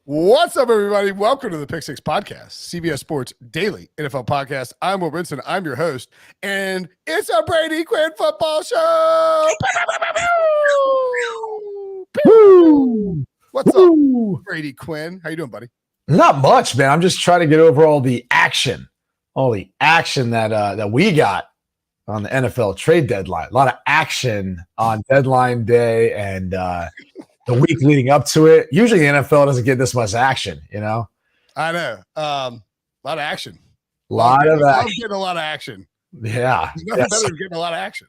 What's up, everybody? Welcome to the Pick Six Podcast, CBS Sports Daily NFL Podcast. I'm Will Brinson. I'm your host, and it's a Brady Quinn football show. Woo! What's up, Brady Quinn? How you doing, buddy? Not much, man. I'm just trying to get over all the action that we got on the NFL trade deadline. A lot of action on deadline day and the week leading up to it. Usually the NFL doesn't get this much action, you know? I know. A lot of action. A lot of action. I'm getting a lot of action. Yeah. There's nothing better than getting a lot of action.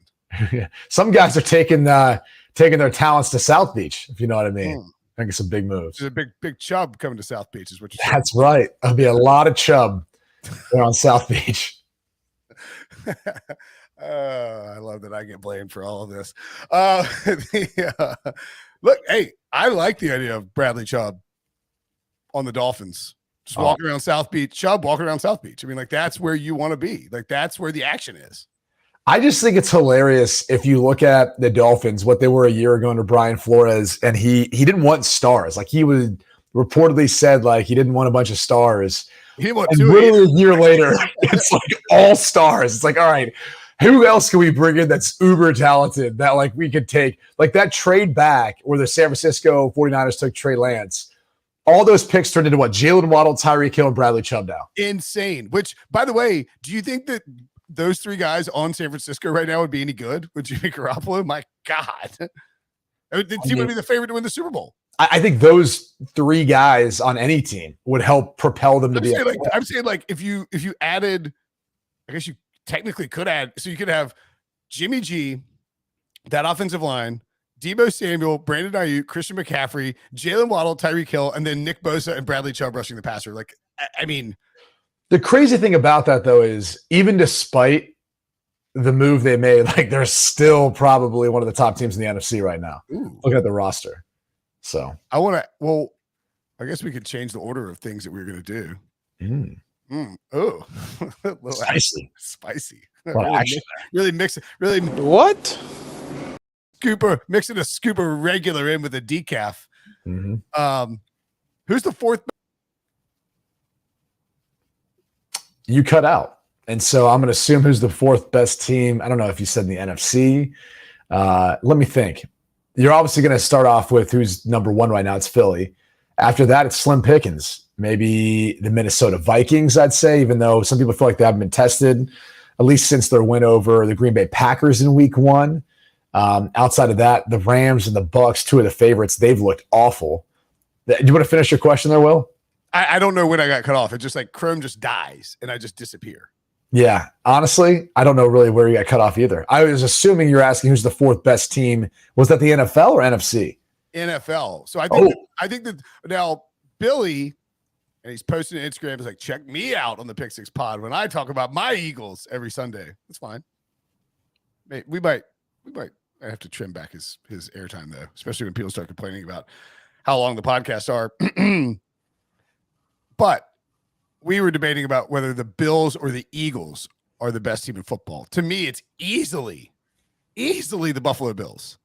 Some guys are taking their talents to South Beach, if you know what I mean. Making some big moves. There's a big chub coming to South Beach is what you're saying. That's right. There'll be a lot of chub there on South Beach. I love that I get blamed for all of this. Look, hey, I like the idea of Bradley Chubb on the Dolphins. Just walking around South Beach. Chubb walking around South Beach. I mean, like, that's where you want to be. Like, that's where the action is. I just think it's hilarious if you look at the Dolphins, what they were a year ago under Brian Flores, and he didn't want stars. Like, he would reportedly said, like, he didn't want a bunch of stars. He didn't want and two. Literally a year later, it's like all stars. It's like, all right, who else can we bring in that's uber talented that, like, we could take? Like, that trade back where the San Francisco 49ers took Trey Lance, all those picks turned into what? Jalen Waddle, Tyreek Hill, and Bradley Chubb now. Insane. Which, by the way, do you think that those three guys on San Francisco right now would be any good with Jimmy Garoppolo? My God. The team would be the favorite to win the Super Bowl. I think those three guys on any team would help propel them to be. I'm saying, like, if you added, I guess you technically could add, so you could have Jimmy G, that offensive line, Deebo Samuel, Brandon Ayuk, Christian McCaffrey, Jalen Waddle, Tyreek Hill, and then Nick Bosa and Bradley Chubb rushing the passer. Like, I mean, the crazy thing about that, though, is even despite the move they made, like, they're still probably one of the top teams in the NFC right now. Looking at the roster. So I guess we could change the order of things that we were going to do. Oh, spicy. Really mix it. Really what? Mixing a scoop of regular in with a decaf. Who's the fourth? You cut out. And so I'm going to assume who's the fourth best team. I don't know if you said in the NFC. Let me think. You're obviously going to start off with who's number one right now. It's Philly. After that, it's slim pickings. Maybe the Minnesota Vikings, I'd say, even though some people feel like they haven't been tested, at least since their win over the Green Bay Packers in week one. Outside of that, the Rams and the Bucks, two of the favorites, they've looked awful. Do you want to finish your question there, Will? I don't know when I got cut off. It's just like Chrome just dies and I just disappear. Yeah, honestly, I don't know really where you got cut off either. I was assuming you're asking who's the fourth best team. Was that the NFL or NFC? NFL. So I think that now Billy, and he's posting on Instagram, is like, check me out on the Pick Six Pod when I talk about my Eagles every Sunday. That's fine. We might have to trim back his airtime though, especially when people start complaining about how long the podcasts are. But we were debating about whether the Bills or the Eagles are the best team in football. To me, it's easily the Buffalo Bills.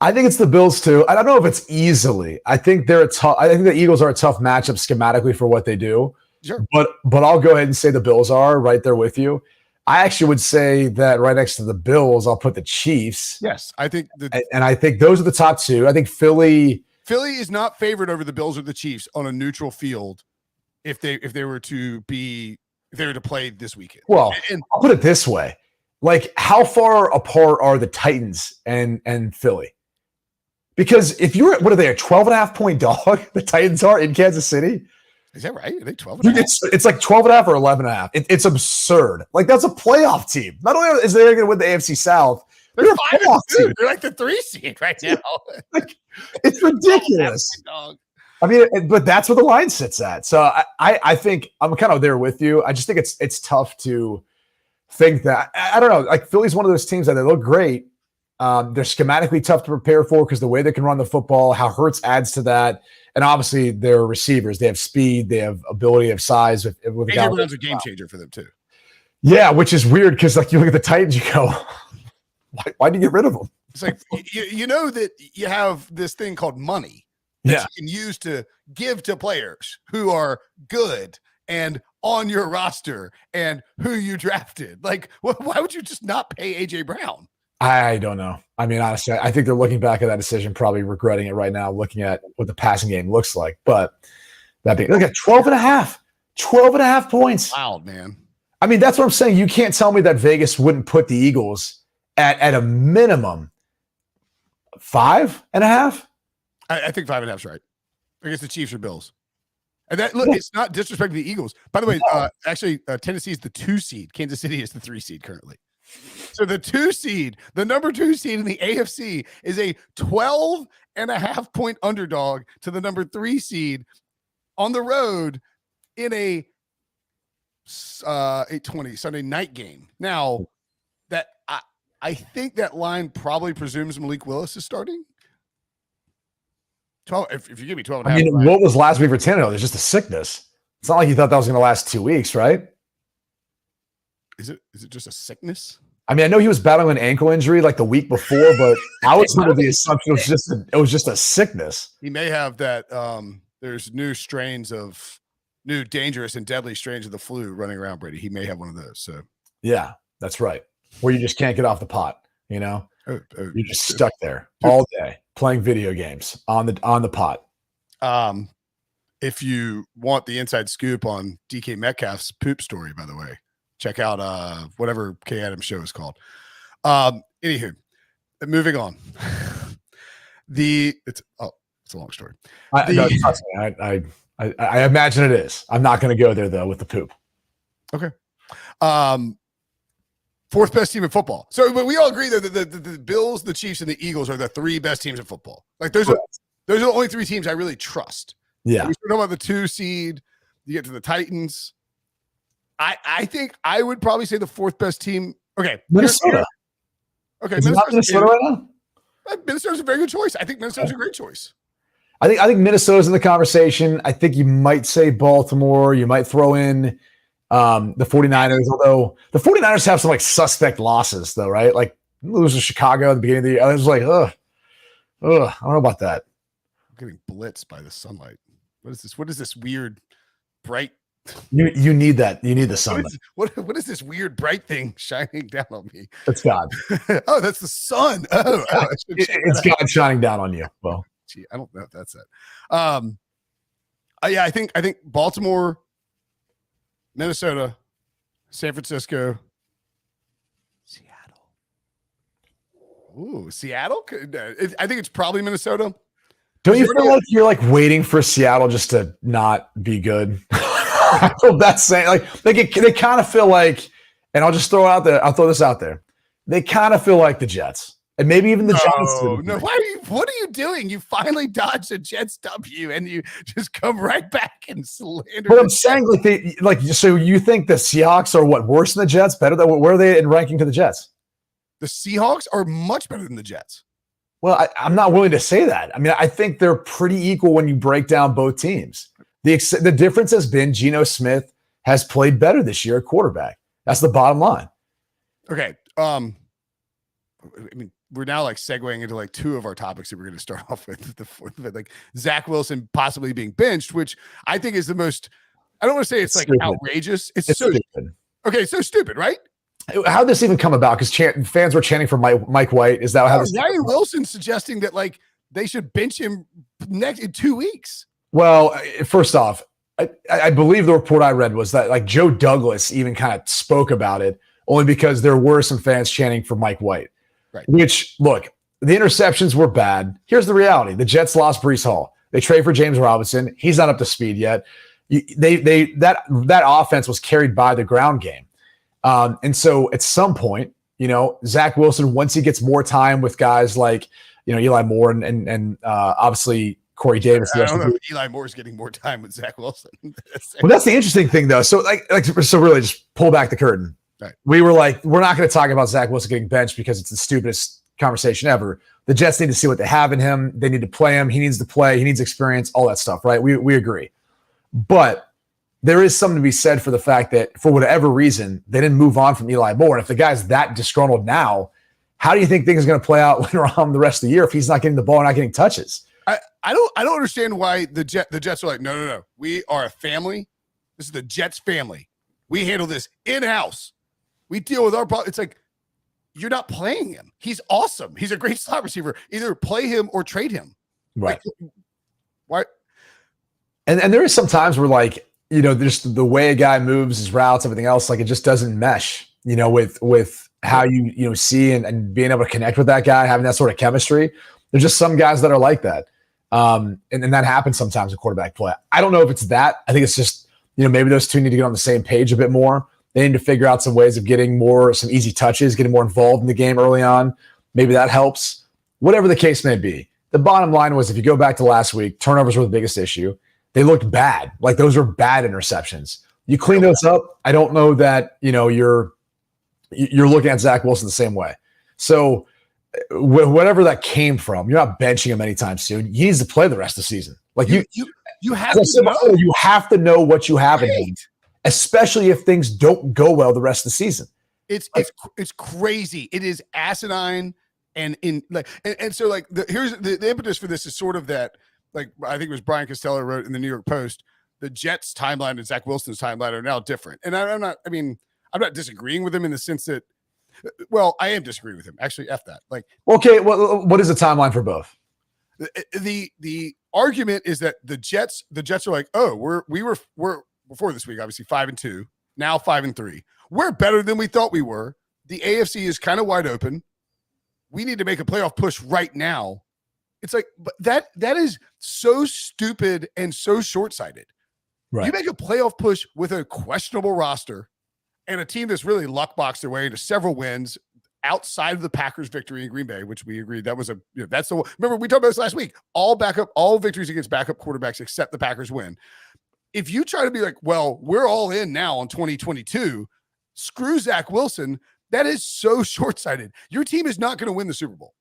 I think it's the Bills too. I don't know if it's easily. I think I think the Eagles are a tough matchup schematically for what they do. Sure. But I'll go ahead and say the Bills are right there with you. I actually would say that right next to the Bills, I'll put the Chiefs. Yes, I think and I think those are the top two. I think Philly is not favored over the Bills or the Chiefs on a neutral field if they were to play this weekend. Well, and I'll put it this way. Like, how far apart are the Titans and Philly? Because if you're, what are they, a 12.5-point dog? The Titans are in Kansas City. Is that right? Are they 12? It's like 12.5 or 11.5. It's absurd. Like, that's a playoff team. Not only is they going to win the AFC South, they're a playoff team. They're like the 3 seed right now. Like, it's ridiculous. I mean, but that's where the line sits at. So I think I'm kind of there with you. I just think it's tough to think that. I don't know. Like, Philly's one of those teams that they look great. They're schematically tough to prepare for because the way they can run the football, how Hurts adds to that. And obviously, they're receivers. They have speed. They have ability of size. With AJ Brown's a game changer for them, too. Yeah, which is weird because, like, you look at the Titans, you go, why do you get rid of them? It's like, you know that you have this thing called money. that you can use to give to players who are good and on your roster and who you drafted. Like, why would you just not pay AJ Brown? I don't know. I mean, honestly, I think they're looking back at that decision, probably regretting it right now, looking at what the passing game looks like. But that being, look at 12.5 points. Wow, man. I mean, that's what I'm saying. You can't tell me that Vegas wouldn't put the Eagles at a minimum 5.5. I think 5.5 is right. I guess the Chiefs or Bills. And that look, it's not disrespecting the Eagles. By the way, actually, Tennessee is the 2 seed. Kansas City is the 3 seed currently. So the 2 seed, the number 2 seed in the AFC, is a 12.5 point underdog to the number 3 seed on the road in a 8:20 Sunday night game. Now, that I think that line probably presumes Malik Willis is starting. 12. If you give me 12.5, I mean, what was last week for Tannehill? There's just a sickness. It's not like you thought that was going to last 2 weeks, right? Is it just a sickness? I mean, I know he was battling an ankle injury like the week before, but I was under the assumption it was just a sickness. He may have that. There's new dangerous and deadly strains of the flu running around, Brady. He may have one of those. So yeah, that's right. Where you just can't get off the pot. You know, you're just stuck there all day playing video games on the pot. If you want the inside scoop on DK Metcalf's poop story, by the way, check out whatever K Adams show is called. Anywho, moving on. It's a long story. I imagine it is. I'm not going to go there though with the poop. Okay. 4th best team in football. So, but we all agree that the Bills, the Chiefs, and the Eagles are the 3 best teams in football. Like those are the only 3 teams I really trust. Yeah. We talk about the 2 seed. You get to the Titans. I think I would probably say the 4th best team. Okay, Minnesota. Okay, Minnesota right now. Minnesota's a very good choice. I think Minnesota's a great choice. I think Minnesota's in the conversation. I think you might say Baltimore. You might throw in the 49ers, although the 49ers have some like suspect losses though, right? Like losing Chicago at the beginning of the year. I was like, I don't know about that. I'm getting blitzed by the sunlight. What is this? What is this weird bright? You need that. You need the sunlight. What is this weird bright thing shining down on me? It's God. Oh, that's the sun. Oh, it's God shining down on you. Well, gee, I don't know if that's it. Yeah, I think Baltimore, Minnesota, San Francisco, Seattle. Ooh, Seattle? I think it's probably Minnesota. Don't you feel like you're like waiting for Seattle just to not be good? I feel that saying like they kind of feel like, and I'll just throw it out there. I'll throw this out there. They kind of feel like the Jets. And maybe even the Giants. No, what are you doing? You finally dodged a Jets W and you just come right back and slander. But I'm saying so you think the Seahawks are what, worse than the Jets? Better than where are they in ranking to the Jets? The Seahawks are much better than the Jets. Well, I'm not willing to say that. I mean, I think they're pretty equal when you break down both teams. The difference has been Geno Smith has played better this year at quarterback. That's the bottom line. Okay. I mean, we're now like segueing into like 2 of our topics that we're going to start off with. The 4th of it, like Zach Wilson possibly being benched, which I think is the most. I don't want to say it's like stupid. Outrageous. It's so stupid. Okay, so stupid, right? How did this even come about? Because fans were chanting for Mike White. Is that how this? Ryan Wilson suggesting that like they should bench him in 2 weeks. Well, first off, I believe the report I read was that like Joe Douglas even kind of spoke about it only because there were some fans chanting for Mike White. Right. Which, look, the interceptions were bad. Here's the reality. The Jets lost Breece Hall. They trade for James Robinson. He's not up to speed yet. That offense was carried by the ground game. And so at some point, Zach Wilson, once he gets more time with guys like, Eli Moore and obviously Corey Davis. I don't know if Eli Moore is getting more time with Zach Wilson. Well, that's the interesting thing, though. So, so really, just pull back the curtain. Right. We were like, we're not going to talk about Zach Wilson getting benched because it's the stupidest conversation ever. The Jets need to see what they have in him. They need to play him. He needs to play. He needs experience. All that stuff, right? We agree. But there is something to be said for the fact that for whatever reason they didn't move on from Eli Moore. And if the guy's that disgruntled now, how do you think things are going to play out later on the rest of the year if he's not getting the ball and not getting touches? I don't understand why the Jets are like, no. We are a family. This is the Jets family. We handle this in-house. We deal with our problems. It's like, you're not playing him. He's awesome. He's a great slot receiver. Either play him or trade him. Right. Like, why? And there is some times where, like, you know, just the way a guy moves his routes, everything else, like it just doesn't mesh, you know, with how you see and being able to connect with that guy, having that sort of chemistry. There's just some guys that are like that. And that happens sometimes in quarterback play. I don't know if it's that. I think it's just, you know, maybe those two need to get on the same page a bit more. They need to figure out some ways of getting some easy touches, getting more involved in the game early on. Maybe that helps. Whatever the case may be. The bottom line was, if you go back to last week, turnovers were the biggest issue. They looked bad. Like, those were bad interceptions. You clean those up. I don't know that, you know, you're looking at Zach Wilson the same way. So whatever that came from, you're not benching him anytime soon. He needs to play the rest of the season. Like, you have to know. You have to know what you have in him, especially if things don't go well the rest of the season. It's crazy. It is asinine. And so like here's the impetus for this is sort of that, like, I think it was Brian Costello wrote in the New York Post, the Jets timeline and Zach Wilson's timeline are now different. And I'm not disagreeing with him in the sense that, well, I am disagreeing with him. Actually, F that. Like, okay, well, what is the timeline for both? The argument is that the Jets are like, oh, we're before this week, obviously 5-2, now 5-3. We're better than we thought we were. The AFC is kind of wide open. We need to make a playoff push right now. It's like, but that is so stupid and so short-sighted. Right. You make a playoff push with a questionable roster and a team that's really luck-boxed their way into several wins outside of the Packers' victory in Green Bay, which we agreed that was that's the, remember we talked about this last week, all victories against backup quarterbacks except the Packers win. If you try to be like, well, we're all in now on 2022, screw Zach Wilson, that is so short-sighted. Your team is not going to win the Super Bowl.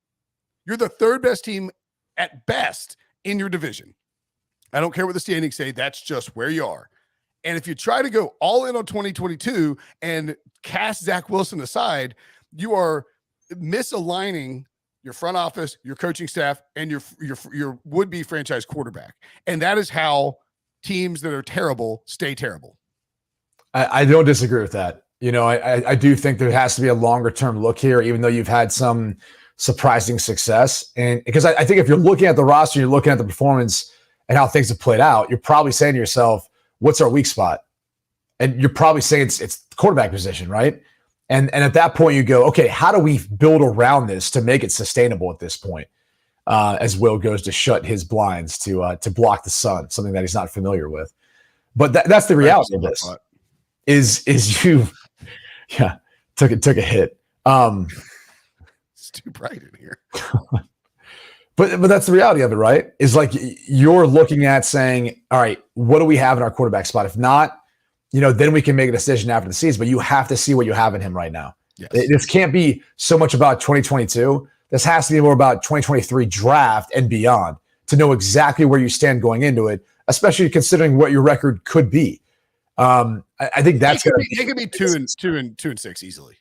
You're the third best team at best in your division. I don't care what the standings say. That's just where you are. And if you try to go all in on 2022 and cast Zach Wilson aside, you are misaligning your front office, your coaching staff, and your would-be franchise quarterback. And that is how teams that are terrible stay terrible. I don't disagree with that. You know, I do think there has to be a longer-term look here, even though you've had some surprising success. And because I think if you're looking at the roster, you're looking at the performance and how things have played out, you're probably saying to yourself, what's our weak spot? And you're probably saying it's the quarterback position, right? And at that point you go, okay, how do we build around this to make it sustainable at this point? As Will goes to shut his blinds to block the sun, something that he's not familiar with. But that's the reality of this. Is you, yeah, took a hit. It's too bright in here. But that's the reality of it, right? Is like you're looking at saying, all right, what do we have in our quarterback spot? If not, you know, then we can make a decision after the season. But you have to see what you have in him right now. Yes. This can't be so much about 2022. This has to be more about 2023 draft and beyond to know exactly where you stand going into it, especially considering what your record could be. I think that's they could be 2-6 easily.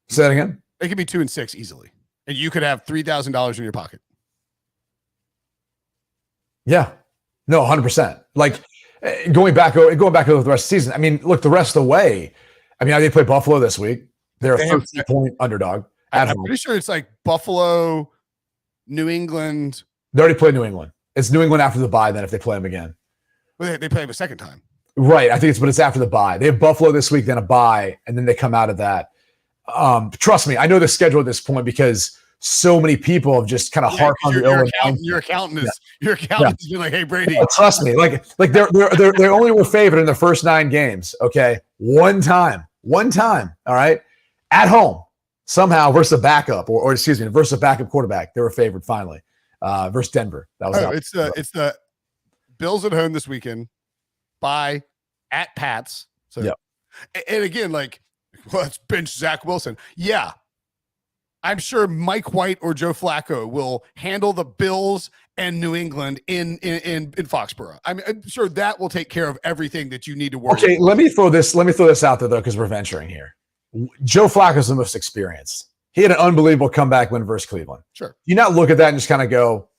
Say that again. They could be 2-6 easily, and you could have $3,000 in your pocket. Yeah, no, 100%. Like going back over the rest of the season. I mean, look, the rest of the way. I mean, they play Buffalo this week. They're a 13-point underdog. I'm pretty sure it's like Buffalo, New England. They already played New England. It's New England after the bye. Then if they play them again, well, they play them a second time. Right. I think it's after the bye. They have Buffalo this week, then a bye, and then they come out of that. Trust me, I know the schedule at this point because so many people have just kind of harped on the Your accountant is being like, "Hey, Brady." Yeah, trust me, like they only were favored in the first 9 games. Okay, one time. All right, at home somehow versus a backup, or excuse me, versus a backup quarterback. They were favored finally versus Denver. That was it's the Bills at home this weekend. Bye at Pats. So, yeah. And again, like, let's bench Zach Wilson. Yeah. I'm sure Mike White or Joe Flacco will handle the Bills and New England in Foxborough. I mean, I'm sure that will take care of everything that you need to worry about. Okay, let me throw this out there though, because we're venturing here. Joe Flacco's the most experienced. He had an unbelievable comeback win versus Cleveland. Sure. You not look at that and just kind of go,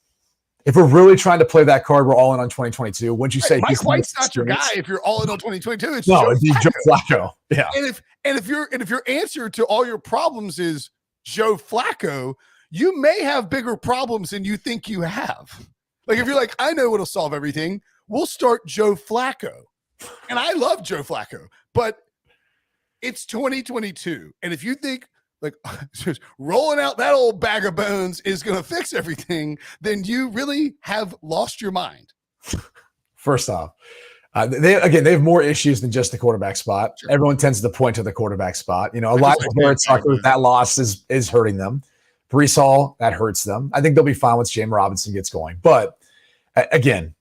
If we're really trying to play that card, we're all in on 2022. Wouldn't you say Mike White's not your guy if you're all in on 2022? It's it'd be Joe Flacco. Yeah. And if your answer to all your problems is Joe Flacco, you may have bigger problems than you think you have. Like if you're like, I know what'll solve everything, we'll start Joe Flacco. And I love Joe Flacco, but it's 2022. And if you think like just rolling out that old bag of bones is going to fix everything, then you really have lost your mind. First off, they have more issues than just the quarterback spot. Sure. Everyone tends to point to the quarterback spot. You know, Elijah Barrett's that loss is hurting them. Breece Hall, that hurts them. I think they'll be fine once James Robinson gets going. But again,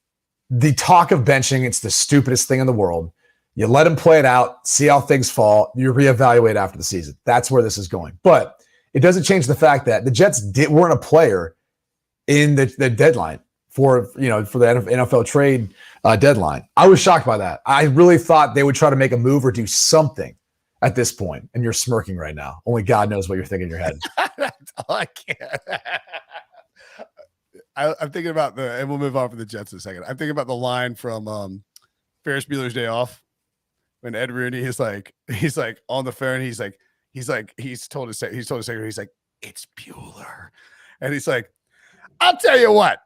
the talk of benching, it's the stupidest thing in the world. You let them play it out, see how things fall. You reevaluate after the season. That's where this is going. But it doesn't change the fact that the Jets weren't a player in the deadline for the NFL trade deadline. I was shocked by that. I really thought they would try to make a move or do something at this point. And you're smirking right now. Only God knows what you're thinking in your head. I can't. I'm thinking about and we'll move on from the Jets in a second. I'm thinking about the line from Ferris Bueller's Day Off. When Ed Rooney is like, he's on the phone, he's told his secretary, he's like, it's Bueller. And he's like, I'll tell you what.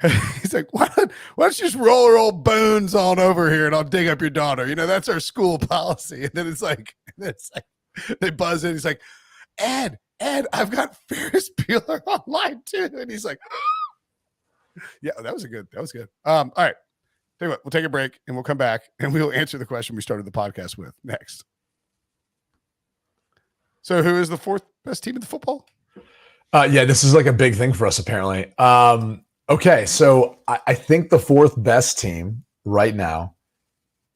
He's like, why don't you just roll our old bones on over here and I'll dig up your daughter. You know, that's our school policy. And then it's like they buzz in. He's like, Ed, I've got Ferris Bueller online too. And he's like, yeah, that was good. All right. Tell you what, we'll take a break and we'll come back and we'll answer the question we started the podcast with next. So who is the fourth best team in the football? Yeah, this is like a big thing for us, apparently. Okay, so I think the fourth best team right now,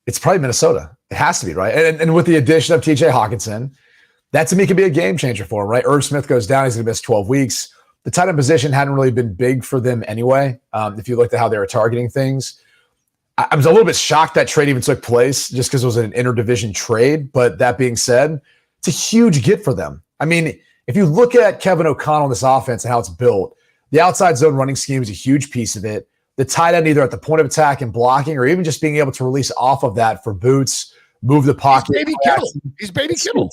it's probably Minnesota. It has to be, right? And with the addition of TJ Hawkinson, that to me could be a game changer for him, right? Irv Smith goes down, he's going to miss 12 weeks. The tight end position hadn't really been big for them anyway. If you looked at how they were targeting things. I was a little bit shocked that trade even took place just because it was an interdivision trade. But that being said, it's a huge get for them. I mean, if you look at Kevin O'Connell in this offense and how it's built, the outside zone running scheme is a huge piece of it. The tight end either at the point of attack and blocking or even just being able to release off of that for boots, move the pocket. He's baby Kittle.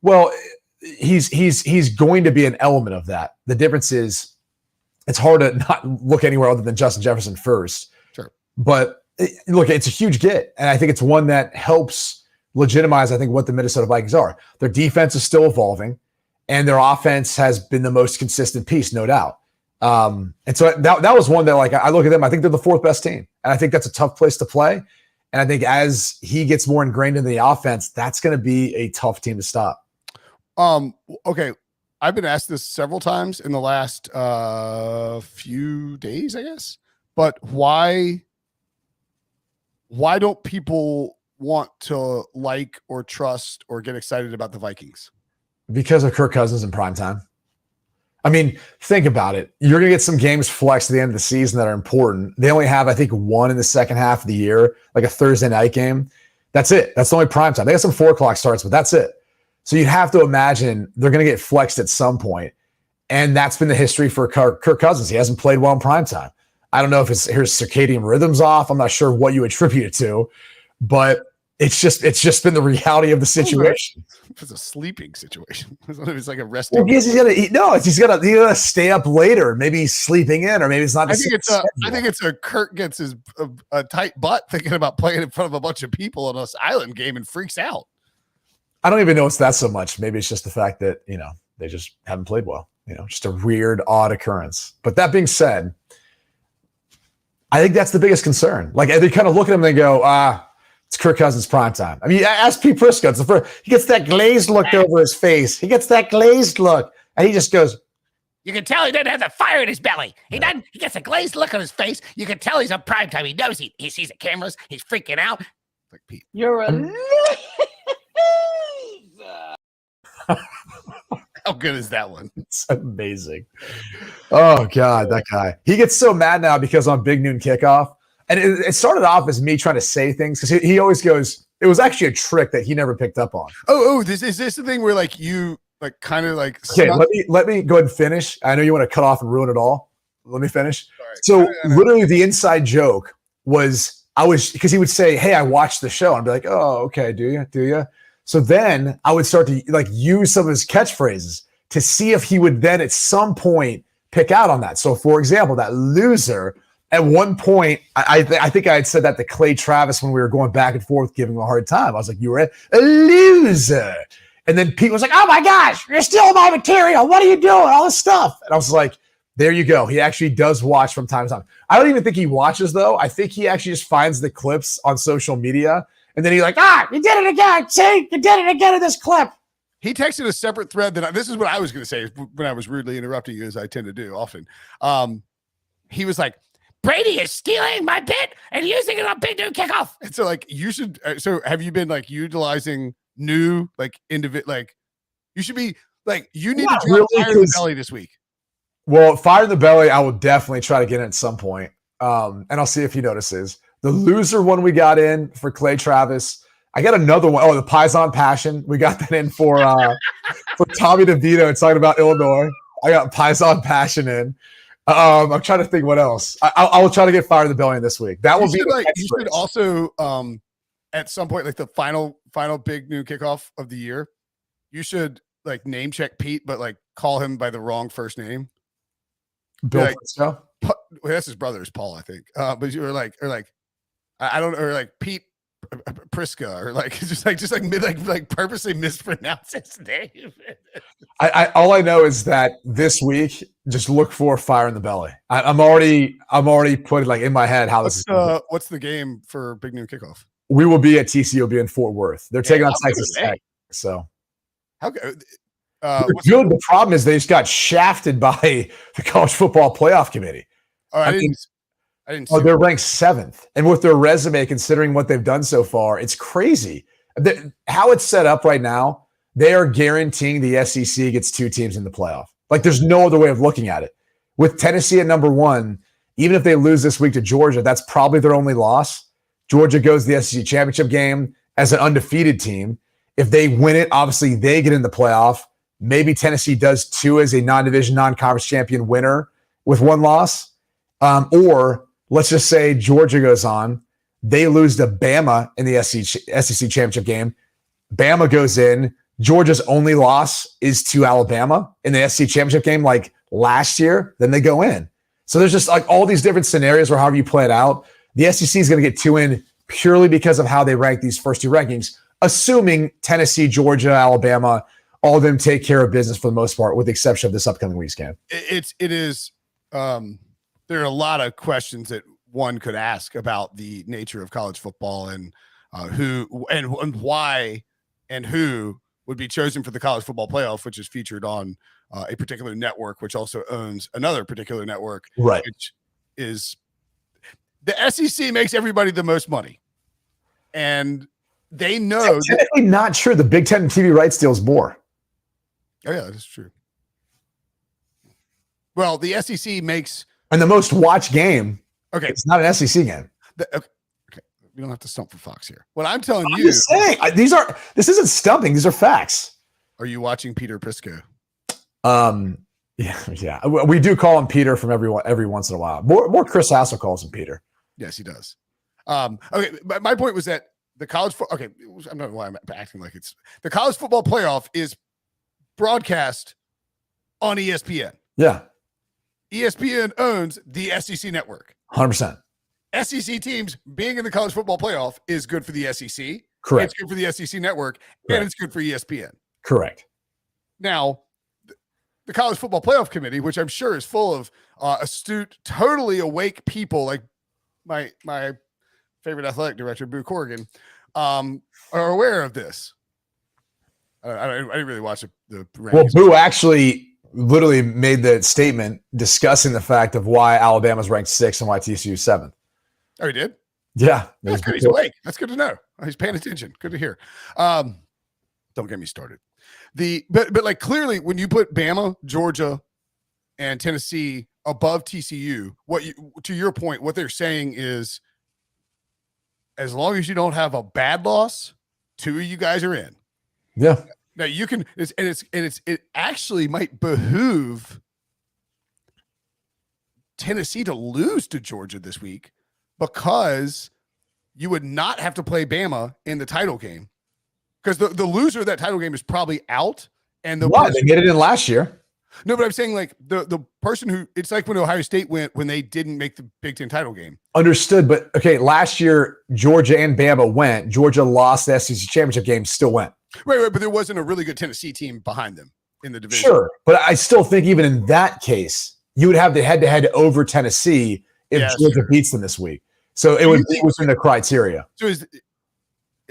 Well, he's going to be an element of that. The difference is it's hard to not look anywhere other than Justin Jefferson first. But look, it's a huge get. And I think it's one that helps legitimize, I think, what the Minnesota Vikings are. Their defense is still evolving, and their offense has been the most consistent piece, no doubt. And so that was one that, like, I look at them, I think they're the fourth best team. And I think that's a tough place to play. And I think as he gets more ingrained in the offense, that's going to be a tough team to stop. Okay. I've been asked this several times in the last few days, I guess. But why don't people want to like or trust or get excited about the Vikings? Because of Kirk Cousins in primetime. I mean, think about it. You're going to get some games flexed at the end of the season that are important. They only have, I think, one in the second half of the year, like a Thursday night game. That's it. That's the only primetime. They have some 4 o'clock starts, but that's it. So you'd have to imagine they're going to get flexed at some point. And that's been the history for Kirk Cousins. He hasn't played well in primetime. I don't know if his circadian rhythm's off. I'm not sure what you attribute it to, but it's just been the reality of the situation. It's a sleeping situation. It's like a resting. Well, because he's got to stay up later. Maybe he's sleeping in, or maybe it's not. I think it's a Kirk gets his a tight butt thinking about playing in front of a bunch of people in this island game and freaks out. I don't even know it's that so much. Maybe it's just the fact that they just haven't played well. Just a weird, odd occurrence. But that being said, I think that's the biggest concern. Like, they kind of look at him and they go, it's Kirk Cousins primetime. I mean, ask Pete Prisco. It's the first, he gets that glazed look over his face. He gets that glazed look. And he just goes. You can tell he doesn't have the fire in his belly. He gets a glazed look on his face. You can tell he's on primetime. He knows he sees the cameras. He's freaking out. Like, Pete. You're a How good is that one? It's amazing. Oh, God, that guy. He gets so mad now because on Big Noon Kickoff, and it started off as me trying to say things because he always goes, it was actually a trick that he never picked up on. Is this the thing where, like, you, like, kind of like... Okay, let me go ahead and finish. I know you want to cut off and ruin it all. let me finish. Sorry. So literally the inside joke was because he would say, hey, I watched the show. I'd be like, oh, okay. Do you? So then I would start to like use some of his catchphrases to see if he would then at some point pick out on that. So for example, that loser at one point, I think I had said that to Clay Travis when we were going back and forth, giving him a hard time. I was like, you were a loser. And then Pete was like, oh my gosh, you're stealing my material. What are you doing? All this stuff. And I was like, there you go. He actually does watch from time to time. I don't even think he watches, though. I think he actually just finds the clips on social media. And then he's like, you did it again. See, you did it again in this clip. He texted a separate thread this is what I was going to say when I was rudely interrupting you, as I tend to do often. He was like, Brady is stealing my bit and using it on Big Noon Kickoff. And so like you should, so have you been like utilizing new, like you should be like, you need to drop really, Fire in the Belly this week. Well, Fire in the Belly, I will definitely try to get in at some point. And I'll see if he notices. The loser one we got in for Clay Travis. I got another one. Oh, the Paisan Passion. We got that in for Tommy DeVito. It's talking about Illinois. I got Paisan Passion in. I'm trying to think what else. I will try to get Fire in the Belly in this week. That will be like you should also at some point, like the final Big Noon Kickoff of the year, you should like name check Pete, but like call him by the wrong first name. Bill like, Frisco? Well, that's his brother is Paul, I think. But you were like, I don't know, or like Pete Priska, or like just like purposely mispronounce his name. I all I know is that this week, just look for Fire in the Belly. I'm already putting like in my head how this is. What's the game for Big Noon Kickoff? We will be at TCOB in Fort Worth. They're taking on Texas Tech. So how good? Good. The problem is they just got shafted by the College Football Playoff Committee. I didn't. They're ranked 7th, and with their resume, considering what they've done so far, it's crazy. How it's set up right now, they are guaranteeing the SEC gets 2 teams in the playoff. Like, there's no other way of looking at it. With Tennessee at number 1, even if they lose this week to Georgia, that's probably their only loss. Georgia goes to the SEC championship game as an undefeated team. If they win it, obviously they get in the playoff. Maybe Tennessee does too as a non-division, non-conference champion winner with 1 loss. Or let's just say Georgia goes on. They lose to Bama in the SEC championship game. Bama goes in. Georgia's only loss is to Alabama in the SEC championship game like last year. Then they go in. So there's just like all these different scenarios where however you play it out, the SEC is going to get 2 in purely because of how they rank these first 2 rankings, assuming Tennessee, Georgia, Alabama, all of them take care of business for the most part, with the exception of this upcoming week's game. It is. There are a lot of questions that one could ask about the nature of college football and who and why and who would be chosen for the college football playoff, which is featured on a particular network, which also owns another particular network, right? Which is the SEC makes everybody the most money, and they know that's technically not true. The Big Ten TV rights deals more. Oh yeah, that's true. Well, the SEC makes and the most watched game. Okay, it's not an SEC game. Okay, we don't have to stump for Fox here. What I'm telling I'm you, just saying, this isn't stumping. These are facts. Are you watching Peter Prisco? Yeah. We do call him Peter from every once in a while. More Chris Hassel calls him Peter. Yes, he does. Okay, but my point was that the college. Okay, I don't know why I'm acting like it's the college football playoff is broadcast on ESPN. Yeah. ESPN owns the SEC network. 100%. SEC teams being in the college football playoff is good for the SEC. Correct. It's good for the SEC network, Correct. and it's good for ESPN. Correct. Now, the college football playoff committee, which I'm sure is full of astute, totally awake people like my favorite athletic director, Boo Corrigan, are aware of this. I didn't really watch the rankings. Well, Boo actually literally made the statement discussing the fact of why Alabama's ranked 6th and why TCU's 7th. Oh, he did? Yeah. That's good. He's awake. That's good to know. He's paying attention. Good to hear. Don't get me started. But like clearly when you put Bama, Georgia, and Tennessee above TCU, to your point, what they're saying is as long as you don't have a bad loss, 2 of you guys are in. Yeah. Now you can, it actually might behoove Tennessee to lose to Georgia this week because you would not have to play Bama in the title game. Because the loser of that title game is probably out. And they made it in last year. No, but I'm saying like the person who, it's like when Ohio State went when they didn't make the Big Ten title game. Understood. But okay, last year, Georgia and Bama went. Georgia lost the SEC championship game, still went. Right. But there wasn't a really good Tennessee team behind them in the division. Sure. But I still think even in that case, you would have the head-to-head over Tennessee if Georgia beats them this week. So it would be within the criteria. So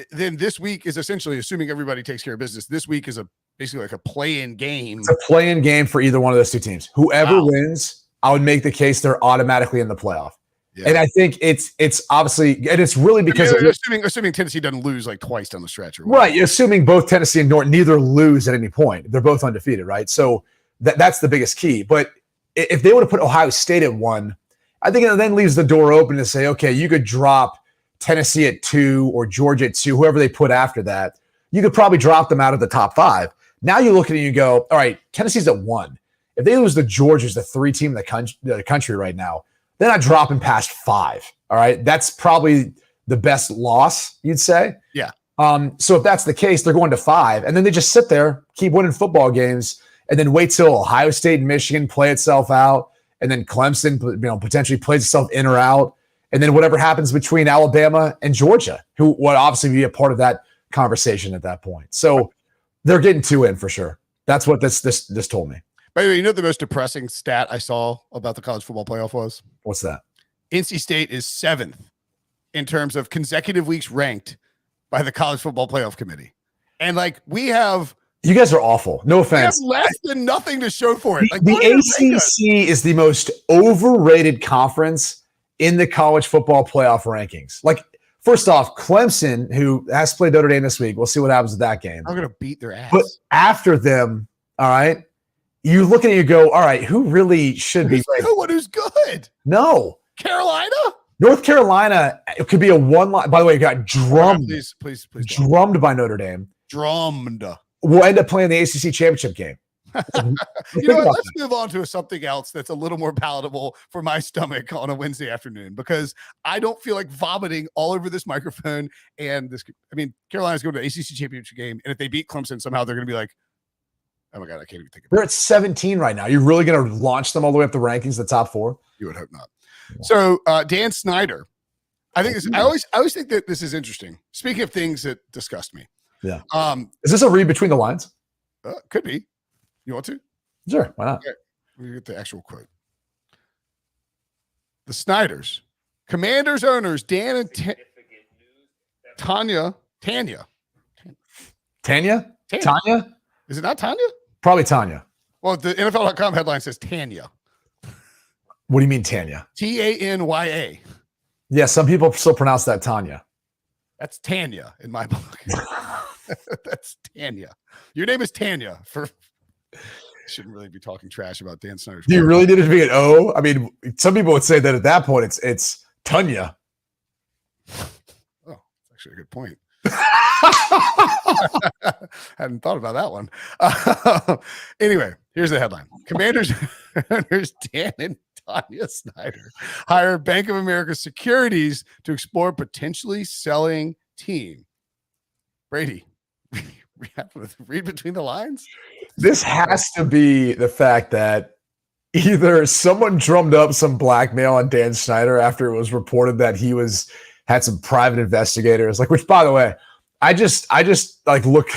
then this week is essentially, assuming everybody takes care of business, this week is basically like a play-in game. It's a play-in game for either one of those two teams. Whoever wins, I would make the case they're automatically in the playoff. Yeah. And I think it's obviously, and it's really because assuming Tennessee doesn't lose like twice down the stretch. Right. Assuming both Tennessee and Norton neither lose at any point. They're both undefeated, right? So that's the biggest key. But if they would have put Ohio State at 1, I think it then leaves the door open to say, okay, you could drop Tennessee at 2 or Georgia at 2, whoever they put after that. You could probably drop them out of the top 5. Now you look at it and you go, all right, Tennessee's at 1. If they lose to Georgia's the 3 team in the country right now, they're not dropping past 5. All right. That's probably the best loss, you'd say. Yeah. So if that's the case, they're going to 5. And then they just sit there, keep winning football games, and then wait till Ohio State and Michigan play itself out, and then Clemson, potentially plays itself in or out, and then whatever happens between Alabama and Georgia, who would obviously be a part of that conversation at that point. So they're getting 2 in for sure. That's what this told me. By the way, you know what the most depressing stat I saw about the college football playoff was? What's that? NC State is 7th in terms of consecutive weeks ranked by the college football playoff committee, and like we have. You guys are awful. No offense. We have less than nothing to show for it. Like, the ACC is the most overrated conference in the college football playoff rankings. Like, first off, Clemson, who has played Notre Dame this week, we'll see what happens with that game. I'm going to beat their ass. But after them, all right, you look at it and you go, all right, who really should be? No one who's good. No. Carolina? North Carolina, it could be a one-line. By the way, it got drummed. Please. Drummed by Notre Dame. Drummed. We'll end up playing the ACC championship game. You know what? Let's move on to something else that's a little more palatable for my stomach on a Wednesday afternoon, because I don't feel like vomiting all over this microphone. And this, I mean, Carolina's going to the ACC championship game, and if they beat Clemson, somehow they're going to be like, oh my God, I can't even think of it. They're at 17 right now. You're really going to launch them all the way up the rankings, the top 4? You would hope not. Yeah. So Dan Snyder, I think I always think that this is interesting. Speaking of things that disgust me. Yeah. Is this a read between the lines? Could be. You want to? Sure. Why not? Okay. Let me get the actual quote. The Snyders, Commanders owners, Dan and Tanya. Is it not Tanya? Probably Tanya. Well, the NFL.com headline says Tanya. What do you mean Tanya? Tanya. Yeah, some people still pronounce that Tanya. That's Tanya in my book. That's Tanya. Your name is Tanya. Shouldn't really be talking trash about Dan Snyder. Do you really need it to be an O? I mean, some people would say that at that point it's Tanya. Oh, that's actually a good point. Hadn't thought about that one. Anyway, here's the headline. Commanders owners Dan and Tanya Snyder hire Bank of America Securities to explore potentially selling team. Brady, read between the lines. This has to be the fact that either someone drummed up some blackmail on Dan Snyder after it was reported that he had some private investigators, which by the way, I just like look,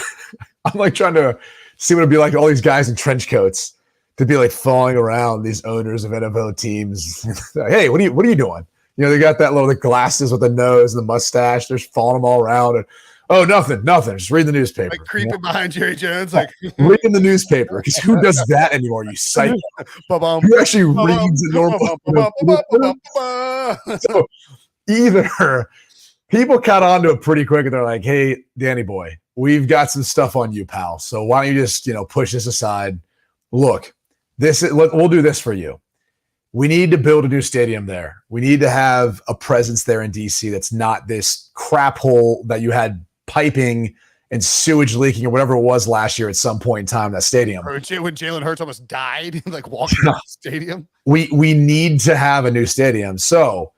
I'm like trying to see what it'd be like, all these guys in trench coats to be like following around these owners of NFL teams. Like, hey, what are you doing? You know, they got that little the glasses with the nose and the mustache. They're following them all around. And, oh, nothing. Just read the newspaper. Like creeping behind Jerry Jones. Like reading the newspaper. Because who does that anymore, you psycho? Who actually reads a normal? So either people caught on to it pretty quick and they're like, hey, Danny boy, we've got some stuff on you, pal. So why don't you just, push this aside? Look, we'll do this for you. We need to build a new stadium there. We need to have a presence there in DC that's not this crap hole that you had piping and sewage leaking or whatever it was last year at some point in time in that stadium. Or when Jalen Hurts almost died, like walking out the stadium. We need to have a new stadium. So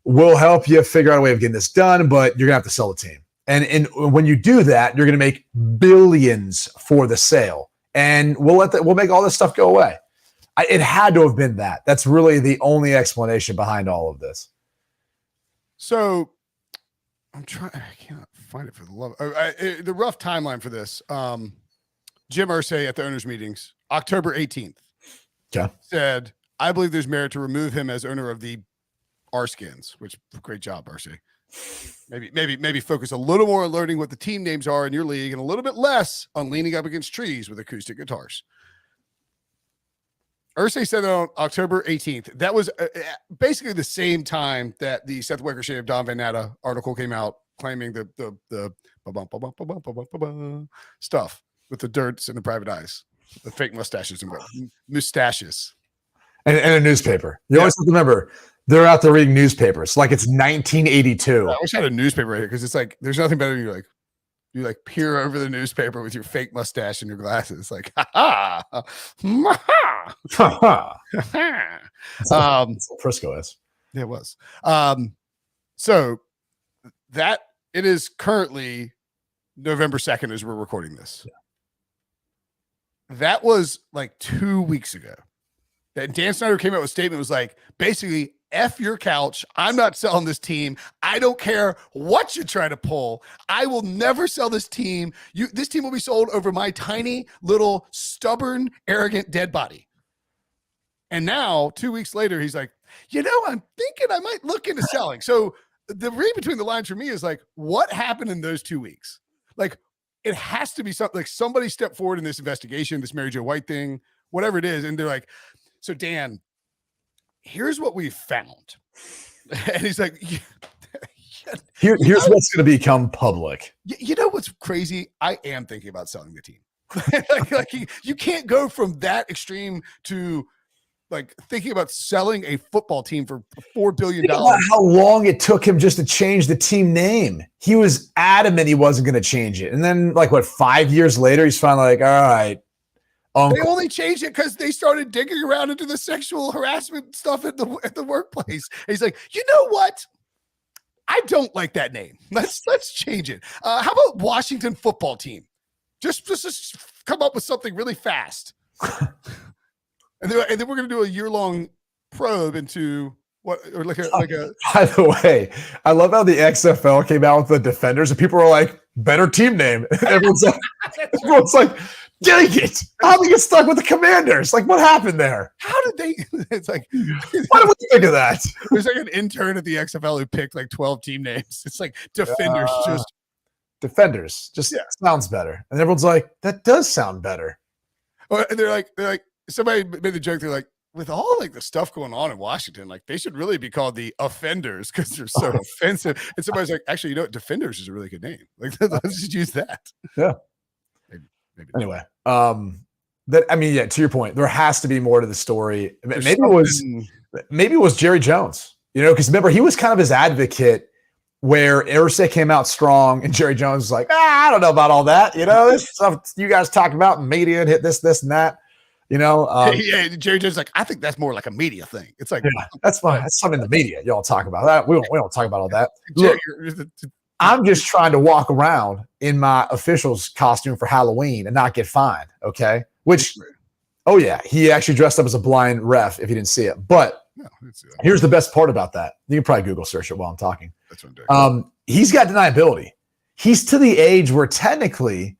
we'll help you figure out a way of getting this done, but you're gonna have to sell the team. And when you do that, you're gonna make billions for the sale, and we'll make all this stuff go away. It had to have been that. That's really the only explanation behind all of this. So I'm trying. I cannot find it for the love. The rough timeline for this. Jim Irsay at the owners' meetings, October 18th, said, "I believe there's merit to remove him as owner of the R-Skins." Which great job, Irsay. Maybe focus a little more on learning what the team names are in your league, and a little bit less on leaning up against trees with acoustic guitars. Irsay said that on October 18th. That was basically the same time that the Seth Wecker Shade of Don Van Natta article came out, claiming the stuff with the dirts and the private eyes, the fake mustaches and mustaches, and a newspaper. You always have to remember they're out there reading newspapers like it's 1982. I wish I had a newspaper right here, because it's like there's nothing better than you peer over the newspaper with your fake mustache and your glasses, like ha ha ha ha. That's what Frisco is. Yeah, it was. So that it is currently November 2nd as we're recording this. Yeah. That was like 2 weeks ago. That Dan Snyder came out with a statement, was like, basically, F your couch. I'm not selling this team. I don't care what you try to pull. I will never sell this team. This team will be sold over my tiny, little, stubborn, arrogant dead body. And now, 2 weeks later, he's like, I'm thinking I might look into selling. So the read between the lines for me is like, what happened in those 2 weeks? Like, it has to be something, like somebody stepped forward in this investigation, this Mary Jo White thing, whatever it is. And they're like, so Dan, here's what we found. And he's like, here's what's going to become public. You know what's crazy? I am thinking about selling the team. You can't go from that extreme to like thinking about selling a football team for $4 billion. Think about how long it took him just to change the team name. He was adamant he wasn't going to change it. And then 5 years later, he's finally like, all right. They only changed it because they started digging around into the sexual harassment stuff at the workplace. And he's like, you know what? I don't like that name. Let's change it. How about Washington Football Team? Just come up with something really fast. and then we're gonna do a year-long probe into what, or like a. By the way, I love how the XFL came out with the Defenders, and people were like, "Better team name." Everyone's like, dang it! How did they get stuck with the Commanders? Like, what happened there? How did they? It's like, why did we think of that? There's like an intern at the XFL who picked like 12 team names. It's like Defenders, just sounds better, and everyone's like, that does sound better. And they're like, somebody made the joke. They're like, with all like the stuff going on in Washington, like they should really be called the Offenders because they're so offensive. And somebody's like, actually, Defenders is a really good name. Like, let's just use that. Yeah. Maybe anyway, to your point, there has to be more to the story. Maybe it was Jerry Jones, because remember, he was kind of his advocate where Irsay came out strong and Jerry Jones was like, I don't know about all that. This stuff you guys talk about in media and hit this and that. Jerry Jones is like, I think that's more like a media thing. It's like, that's fine. That's something in the media. Y'all talk about that. We don't talk about all that. Look, I'm just trying to walk around in my official's costume for Halloween and not get fined. Okay. Which, he actually dressed up as a blind ref if you didn't see it. But here's the best part about that. You can probably Google search it while I'm talking. That's ridiculous. He's got deniability. He's to the age where technically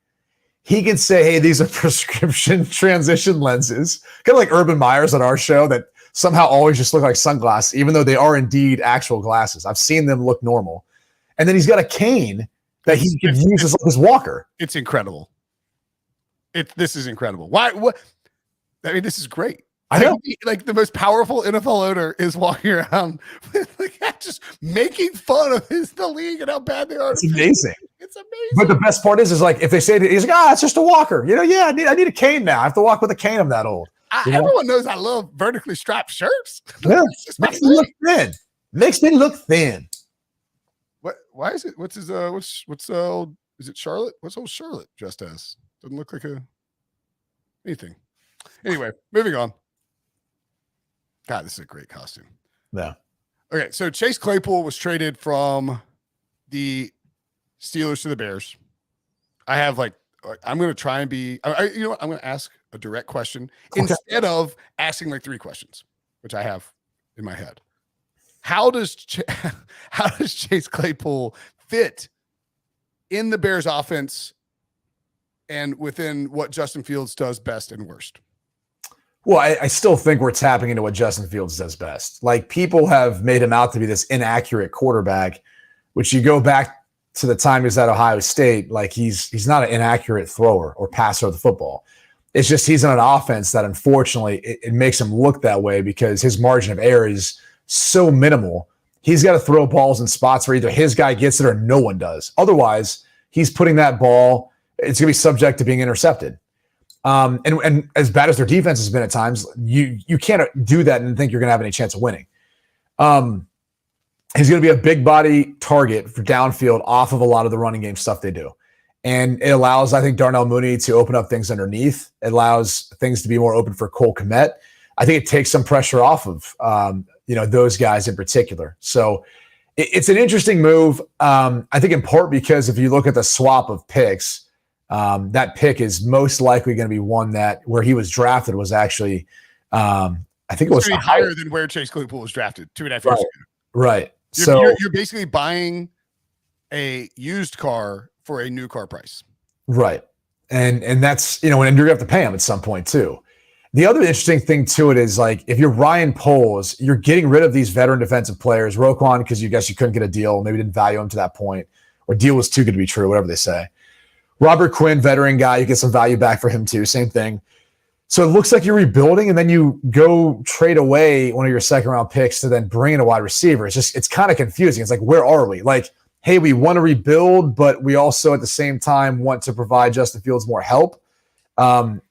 he can say, hey, these are prescription transition lenses. Kind of like Urban Meyers on our show that somehow always just look like sunglasses, even though they are indeed actual glasses. I've seen them look normal. And then he's got a cane that he can use as his walker. It's incredible. This is incredible. Why? What? I mean, this is great. I know. Like the most powerful NFL owner is walking around just making fun of the league and how bad they are. It's amazing. It's amazing. But the best part is like if they say he's like, it's just a walker. I need a cane now. I have to walk with a cane. I'm that old. Everyone knows I love vertically striped shirts. Yeah, makes me look thin. Makes me look thin. What? Why is it? What's his? What's old Is it Charlotte? What's old Charlotte dressed as? Doesn't look like anything. Anyway, moving on. God, this is a great costume. Yeah. Okay, so Chase Claypool was traded from the Steelers to the Bears. I'm going to try and be, you know what? I'm going to ask a direct question instead of asking like 3 questions, which I have in my head. How does Chase Claypool fit in the Bears offense and within what Justin Fields does best and worst? Well, I still think we're tapping into what Justin Fields does best. Like, people have made him out to be this inaccurate quarterback, which you go back to the time he was at Ohio State, like he's not an inaccurate thrower or passer of the football. It's just he's in an offense that unfortunately it makes him look that way because his margin of error is so minimal. He's got to throw balls in spots where either his guy gets it or no one does. Otherwise, he's putting that ball, it's going to be subject to being intercepted. And as bad as their defense has been at times, you can't do that and think you're going to have any chance of winning. He's going to be a big body target for downfield off of a lot of the running game stuff they do. And it allows, I think, Darnell Mooney to open up things underneath. It allows things to be more open for Cole Kmet. I think it takes some pressure off of, those guys in particular. So it's an interesting move. I think in part because if you look at the swap of picks, that pick is most likely going to be one that where he was drafted was actually, I think it was higher than where Chase Claypool was drafted 2.5 years ago. Right. You're basically buying a used car for a new car price. Right. And that's, and you're gonna have to pay him at some point too. The other interesting thing to it is, like, if you're Ryan Poles, you're getting rid of these veteran defensive players. Roquan, because you couldn't get a deal, maybe didn't value him to that point, or deal was too good to be true, whatever they say. Robert Quinn, veteran guy, you get some value back for him too, same thing. So it looks like you're rebuilding, and then you go trade away one of your second-round picks to then bring in a wide receiver. It's kind of confusing. It's like, where are we? Like, hey, we want to rebuild, but we also at the same time want to provide Justin Fields more help.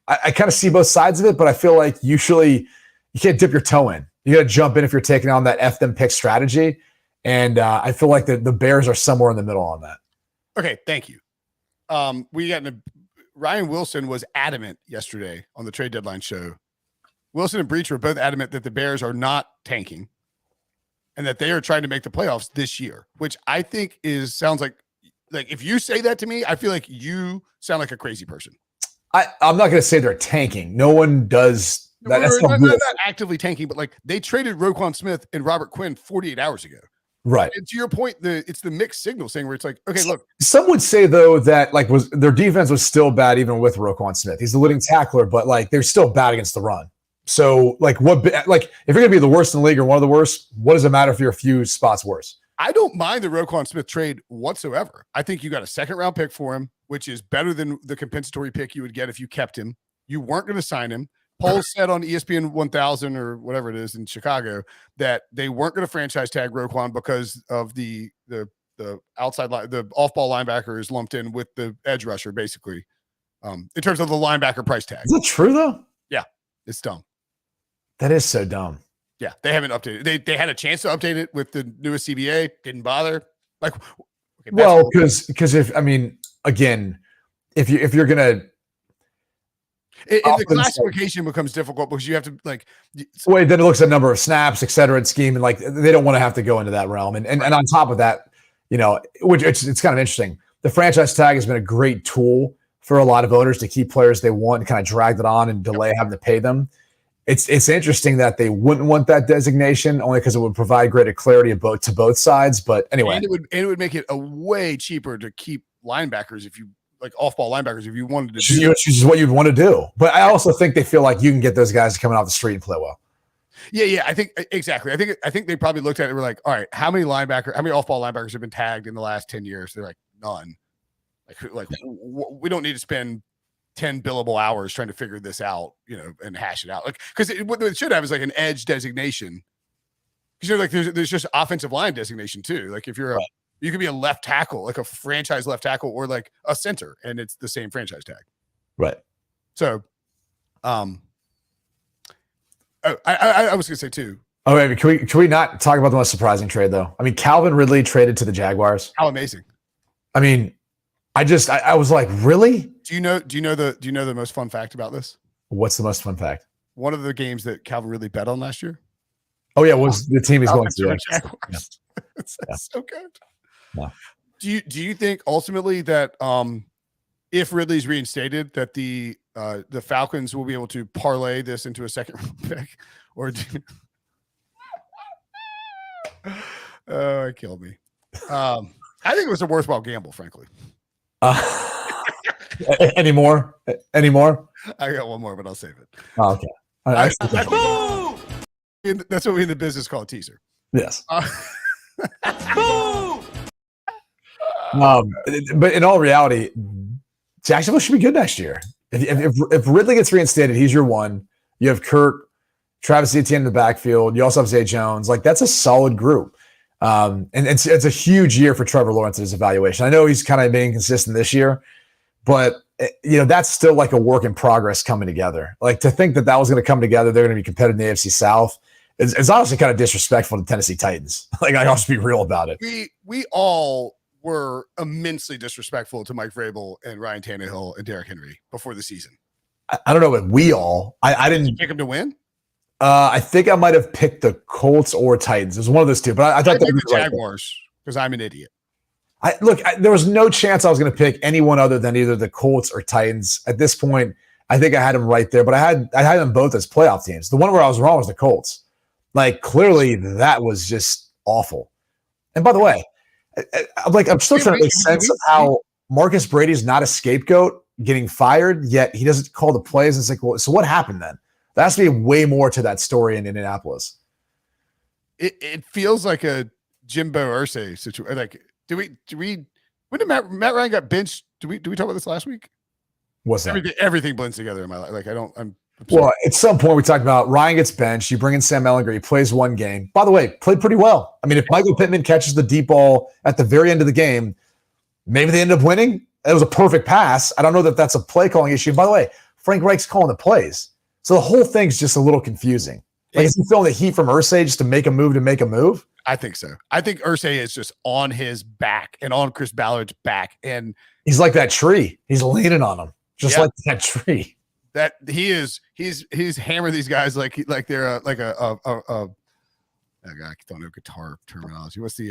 I kind of see both sides of it, but I feel like usually you can't dip your toe in. You got to jump in if you're taking on that F them pick strategy. And I feel like the Bears are somewhere in the middle on that. Okay, thank you. Ryan Wilson was adamant yesterday on the trade deadline show. Wilson and Breech were both adamant that the Bears are not tanking and that they are trying to make the playoffs this year, which I think sounds like if you say that to me, I feel like you sound like a crazy person. I'm not going to say they're tanking. No one does that. That's not actively tanking, but like they traded Roquan Smith and Robert Quinn 48 hours ago. Right. And to your point, it's the mixed signal saying where it's like, okay, look. Some would say though that their defense was still bad even with Roquan Smith. He's the leading tackler, but like they're still bad against the run. So if you're going to be the worst in the league or one of the worst, what does it matter if you're a few spots worse? I don't mind the Roquan Smith trade whatsoever. I think you got a second-round pick for him, which is better than the compensatory pick you would get if you kept him. You weren't going to sign him. Poles said on ESPN 1000 or whatever it is in Chicago that they weren't going to franchise tag Roquan because of the outside line, the off-ball linebacker is lumped in with the edge rusher, basically, in terms of the linebacker price tag. Is that true though? Yeah, it's dumb. That is so dumb. Yeah, they haven't updated. They had a chance to update it with the newest CBA, didn't bother. Like, okay, well, because if you're gonna, the classification becomes difficult because you have to wait. Then it looks at number of snaps, et cetera, and scheme, and they don't want to have to go into that realm. And on top of that, which it's kind of interesting. The franchise tag has been a great tool for a lot of owners to keep players they want and kind of drag it on and delay having to pay them. It's interesting that they wouldn't want that designation only because it would provide greater clarity to both sides. But anyway, and it would make it a way cheaper to keep linebackers if you off-ball linebackers if you wanted to. Which is what you'd want to do. But I also think they feel like you can get those guys coming off the street and play well. Yeah. I think exactly. I think they probably looked at it and were like, all right, how many off-ball linebackers have been tagged in the last 10 years? They're like, none. We don't need to spend 10 billable hours trying to figure this out, and hash it out. Because what it should have is an edge designation. Because there's just offensive line designation too. Like if you're you could be a left tackle, like a franchise left tackle, or like a center, and it's the same franchise tag. Right. So, I was gonna say too. Oh, wait, can we not talk about the most surprising trade though? I mean, Calvin Ridley traded to the Jaguars. How amazing! I mean, I was like, really? Do you know the most fun fact about this? What's the most fun fact? One of the games that Calvin really bet on last year. Oh yeah, was the team he's going to? Yeah. It's so good. Yeah. Do you think ultimately that if Ridley's reinstated, that the Falcons will be able to parlay this into a second round pick, or it killed me. I think it was a worthwhile gamble, frankly. Any more? I got one more, but I'll save it. Oh, okay. That's what we in the business call a teaser. Yes. But in all reality, Jacksonville should be good next year. If Ridley gets reinstated, he's your one. You have Kirk, Travis Etienne in the backfield. You also have Zay Jones. Like, that's a solid group. And it's a huge year for Trevor Lawrence's evaluation. I know he's kind of being inconsistent this year, but that's still like a work in progress coming together. Like, to think that was going to come together, they're going to be competitive in the AFC South. It's honestly kind of disrespectful to Tennessee Titans. Like, I'll just be real about it. We all were immensely disrespectful to Mike Vrabel and Ryan Tannehill and Derrick Henry before the season. I don't know, but we all. I didn't. Did you pick him to win? I think I might have picked the Colts or Titans. It was one of those two, but I thought that was the Jaguars because I'm an idiot. There was no chance I was going to pick anyone other than either the Colts or Titans. At this point, I think I had them right there, but I had them both as playoff teams. The one where I was wrong was the Colts. Like, clearly that was just awful. And by the way, I'm still trying to make sense of how Marcus Brady's not a scapegoat getting fired, yet he doesn't call the plays. It's like, well, so what happened then? There has to be way more to that story in Indianapolis. It feels like a Jimbo Irsay situation. Like, when did Matt Ryan got benched? Do we talk about this last week? What's that? Everything blends together in my life. Like, well, at some point we talked about Ryan gets benched. You bring in Sam Ehlinger. He plays one game. By the way, played pretty well. I mean, if Michael Pittman catches the deep ball at the very end of the game, maybe they end up winning. It was a perfect pass. I don't know that that's a play calling issue. By the way, Frank Reich's calling the plays. So the whole thing's just a little confusing. Like, is he feeling the heat from Irsay just to make a move? I think so. I think Irsay is just on his back and on Chris Ballard's back. And he's like that tree. He's leaning on him, just like that tree. That he's hammered these guys like they're I don't know guitar terminology. What's the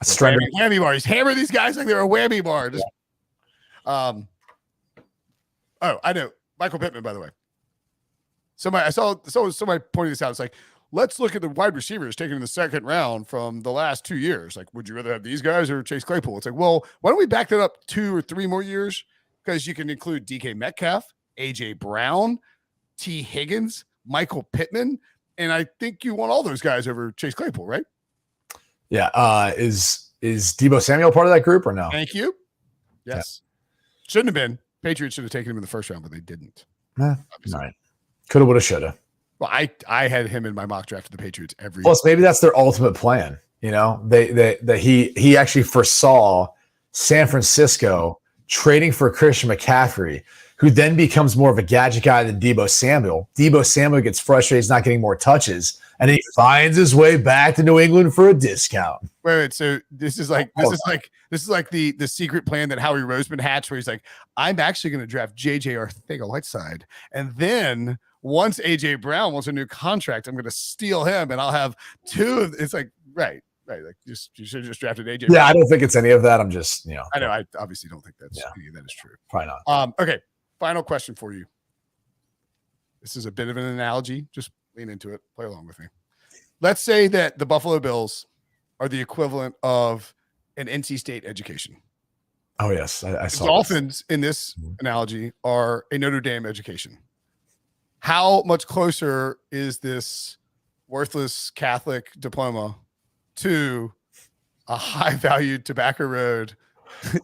whammy bar? He's hammered these guys like they're a whammy bar. Just, oh, I know Michael Pittman. By the way, somebody pointing this out. It's like, let's look at the wide receivers taken in the second round from the last 2 years. Like, would you rather have these guys or Chase Claypool? It's like, well, why don't we back that up 2 or 3 more years? Because you can include DK Metcalf, AJ Brown, T. Higgins, Michael Pittman, and I think you want all those guys over Chase Claypool, right? Yeah. Is Deebo Samuel part of that group or no? Thank you. Yes. Yeah. Shouldn't have been. Patriots should have taken him in the first round, but they didn't. All right. Coulda, woulda, shoulda. Well, I had him in my mock draft of the Patriots every year. Plus, maybe that's their ultimate plan. He actually foresaw San Francisco trading for Christian McCaffrey, who then becomes more of a gadget guy than Deebo Samuel. Deebo Samuel gets frustrated he's not getting more touches, and he finds his way back to New England for a discount. Wait. So this is like the secret plan that Howie Roseman hatched, where he's like, I'm actually going to draft JJ Arcega-Whiteside, and then once AJ Brown wants a new contract, I'm going to steal him, and I'll have 2 of. It's like right. Like, you should have just drafted AJ. Yeah, I don't think it's any of that. I'm just, I know. I obviously don't think any of that is true. Probably not. Okay. Final question for you. This is a bit of an analogy. Just lean into it. Play along with me. Let's say that the Buffalo Bills are the equivalent of an NC State education. Oh, yes. I saw Dolphins in this analogy are a Notre Dame education. How much closer is this worthless Catholic diploma to a high-valued Tobacco Road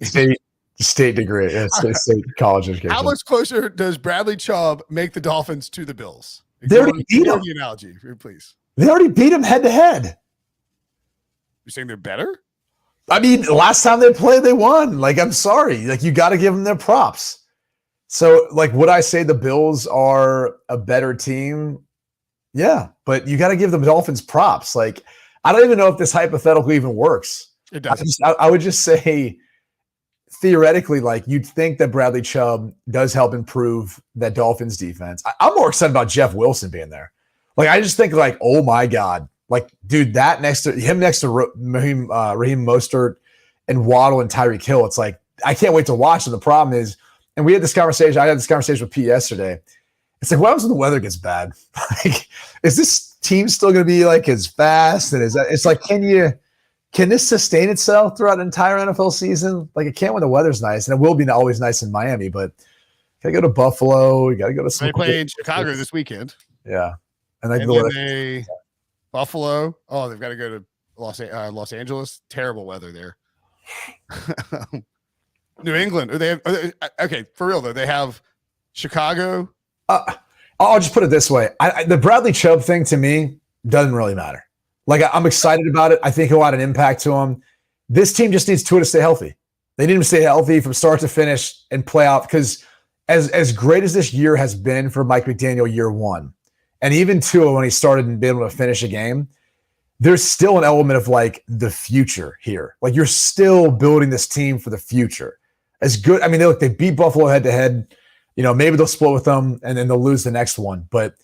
state degree, state college education? How much closer does Bradley Chubb make the Dolphins to the Bills? They already beat them. The analogy, please. They already beat them head to head. You're saying they're better? I mean, last time they played, they won. Like, I'm sorry. Like, you got to give them their props. So, like, would I say the Bills are a better team? Yeah, but you got to give the Dolphins props. Like, I don't even know if this hypothetical even works. It doesn't. I would just say theoretically, like you'd think that Bradley Chubb does help improve that Dolphins defense. I'm more excited about Jeff Wilson being there. Like, I just think like, oh my God, like, dude, that next to Raheem Mostert and Waddle and Tyreek Hill, it's like, I can't wait to watch them. The problem is, and we had this conversation, I had this conversation with Pete yesterday. It's like, what happens when the weather gets bad? Like, is this team still going to be like as fast? And it's like, can this sustain itself throughout an entire NFL season? Like, it can't when the weather's nice, and it will be always nice in Miami, but gotta go to Buffalo. You gotta go to some. They play in Chicago this weekend. Yeah, and then Buffalo. Oh, they've got to go to Los Angeles. Terrible weather there. New England. Okay, for real though. They have Chicago. I'll just put it this way: the Bradley Chubb thing to me doesn't really matter. Like, I'm excited about it. I think he'll add an impact to him. This team just needs Tua to stay healthy. They need him to stay healthy from start to finish and play out, because as great as this year has been for Mike McDaniel year one, and even Tua when he started and been able to finish a game, there's still an element of like the future here. Like, you're still building this team for the future. As good, I mean, they beat Buffalo head to head. You know, maybe they'll split with them and then they'll lose the next one. But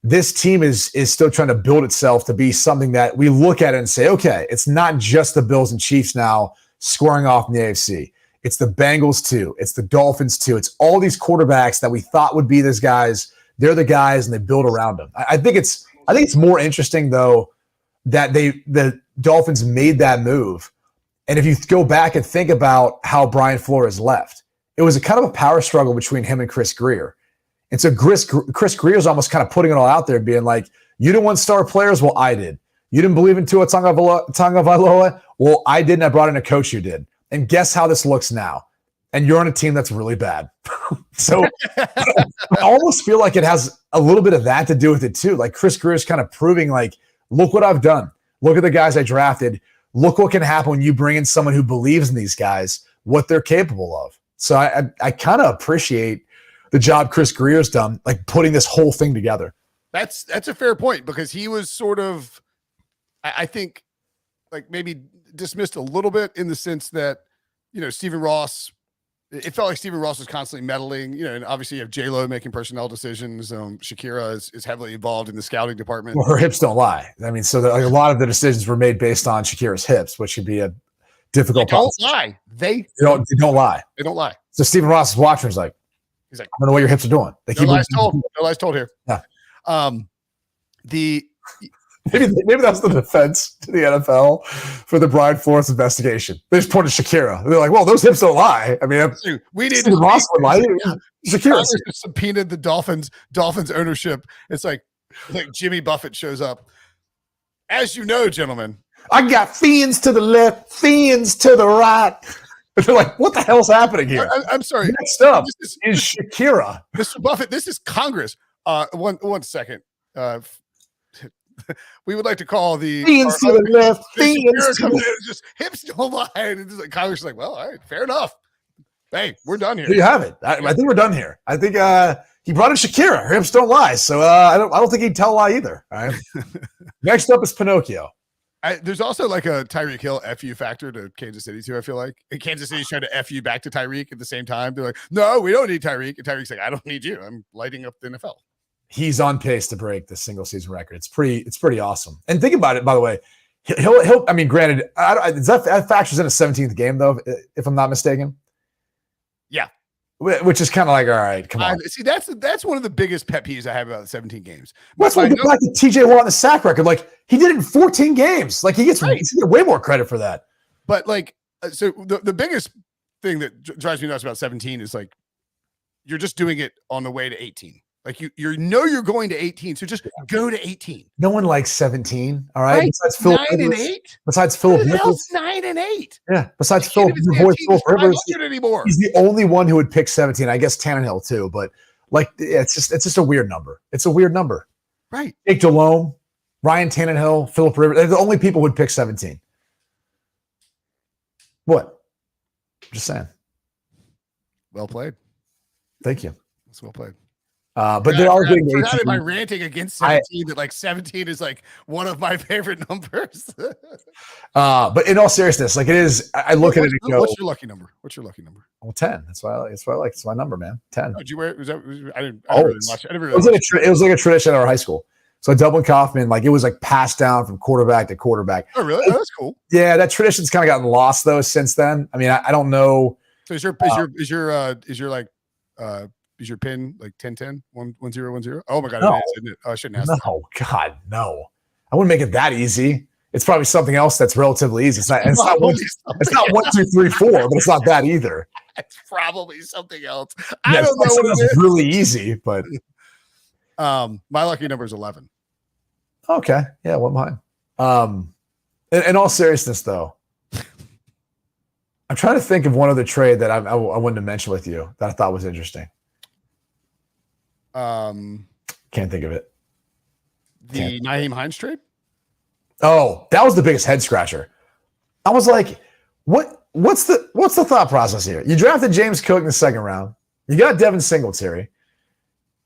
this team is still trying to build itself to be something that we look at it and say, okay, it's not just the Bills and Chiefs now scoring off in the AFC. It's the Bengals too. It's the Dolphins too. It's all these quarterbacks that we thought would be these guys. They're the guys, and they build around them. I think it's more interesting though that the Dolphins made that move. And if you go back and think about how Brian Flores left, it was a kind of a power struggle between him and Chris Grier. And so Chris Grier's almost kind of putting it all out there, being like, you didn't want star players? Well, I did. You didn't believe in Tua Tagovailoa? Well, I did, and I brought in a coach who did. And guess how this looks now? And you're on a team that's really bad. So I almost feel like it has a little bit of that to do with it too. Like, Chris Grier's kind of proving like, look what I've done. Look at the guys I drafted. Look what can happen when you bring in someone who believes in these guys, what they're capable of. So I kind of appreciate the job Chris Grier's done, like putting this whole thing together. That's a fair point, because he was sort of, I think, like maybe dismissed a little bit in the sense that, you know, Stephen Ross, it felt like Stephen Ross was constantly meddling, you know, and obviously you have J-Lo making personnel decisions. Shakira is heavily involved in the scouting department. Well, her hips don't lie. I mean, so a lot of the decisions were made based on Shakira's hips, which could be a difficult process. They don't lie. They don't lie. They don't lie. So Stephen Ross is watching. He's like, I don't know what your hips are doing. They keep no lies told here. Yeah. Maybe that's the defense to the NFL for the Brian Flores investigation. They just pointed Shakira. They're like, well, those hips don't lie. I mean, we need to Ross would lie. Shakira subpoenaed the Dolphins ownership. It's like Jimmy Buffett shows up. As you know, gentlemen, I got fiends to the left, fiends to the right. And they're like, what the hell's happening here? I'm sorry. Next up is Shakira. Mr. Buffett, this is Congress. One second. We would like to call the fiends to the left, fiends to the just hips don't lie. And it's like Congress is like, well, all right, fair enough. Hey, we're done here. There you have it. I think we're done here. I think he brought in Shakira. Her hips don't lie. So I don't think he'd tell a lie either. All right. Next up is Pinocchio. There's also like a Tyreek Hill FU factor to Kansas City too, I feel like. And Kansas City's trying to FU back to Tyreek at the same time. They're like, no, we don't need Tyreek. And Tyreek's like, I don't need you. I'm lighting up the NFL. He's on pace to break the single season record. It's pretty awesome. And think about it, by the way. He'll I mean, granted, that factors in a 17th game, though, if I'm not mistaken. Yeah. Which is kind of like, all right, come on. See, that's one of the biggest pet peeves I have about the 17 games. That's why I get back to TJ Watt in the sack record. Like, he did it in 14 games. Like, he gets way more credit for that. But like, so the biggest thing that drives me nuts about 17 is like, you're just doing it on the way to 18. Like you're going to 18, so just go to 18. No one likes 17. All right. Besides Philip 9 and 8. Besides Philip Rivers, 9 and 8. Yeah. Besides Philip Rivers, anymore. He's the only one who would pick 17. I guess Tannehill too, but like it's just a weird number. It's a weird number, right? Jake Delhomme, Ryan Tannehill, Philip Rivers. They're the only people who would pick 17. What? I'm just saying. Well played. Thank you. That's well played. But they're all getting 18. Am I ranting against 17? That like 17 is like one of my favorite numbers. But in all seriousness, like it is, I look at it and go, what's your lucky number? What's your lucky number? Well, 10. That's what I like. It's my number, man. 10. Oh, did you wear? I didn't Oh, really watch it. It was like a tradition at our high school. So Dublin Kaufman, like it was like passed down from quarterback to quarterback. Oh, really? Oh, that's cool. Yeah, that tradition's kind of gotten lost though since then. I mean, I don't know. So is your pin like 10-10 1-0-1-0? Oh my god, No. it is, isn't it? Oh, I shouldn't ask. No, God, no. I wouldn't make it that easy. It's probably something else that's relatively easy. It's not 1, 2, 3, 4, but it's not that either. It's probably something else. I don't know what it is. Really easy, but my lucky number is 11. Okay. Yeah, what mine? In all seriousness, though, I'm trying to think of one other trade that I wanted to mention with you that I thought was interesting. Can't think of it. The Nyheim Hines trade? Oh, that was the biggest head scratcher. I was like, what's the thought process here? You drafted James Cook in the second round. You got Devin Singletary.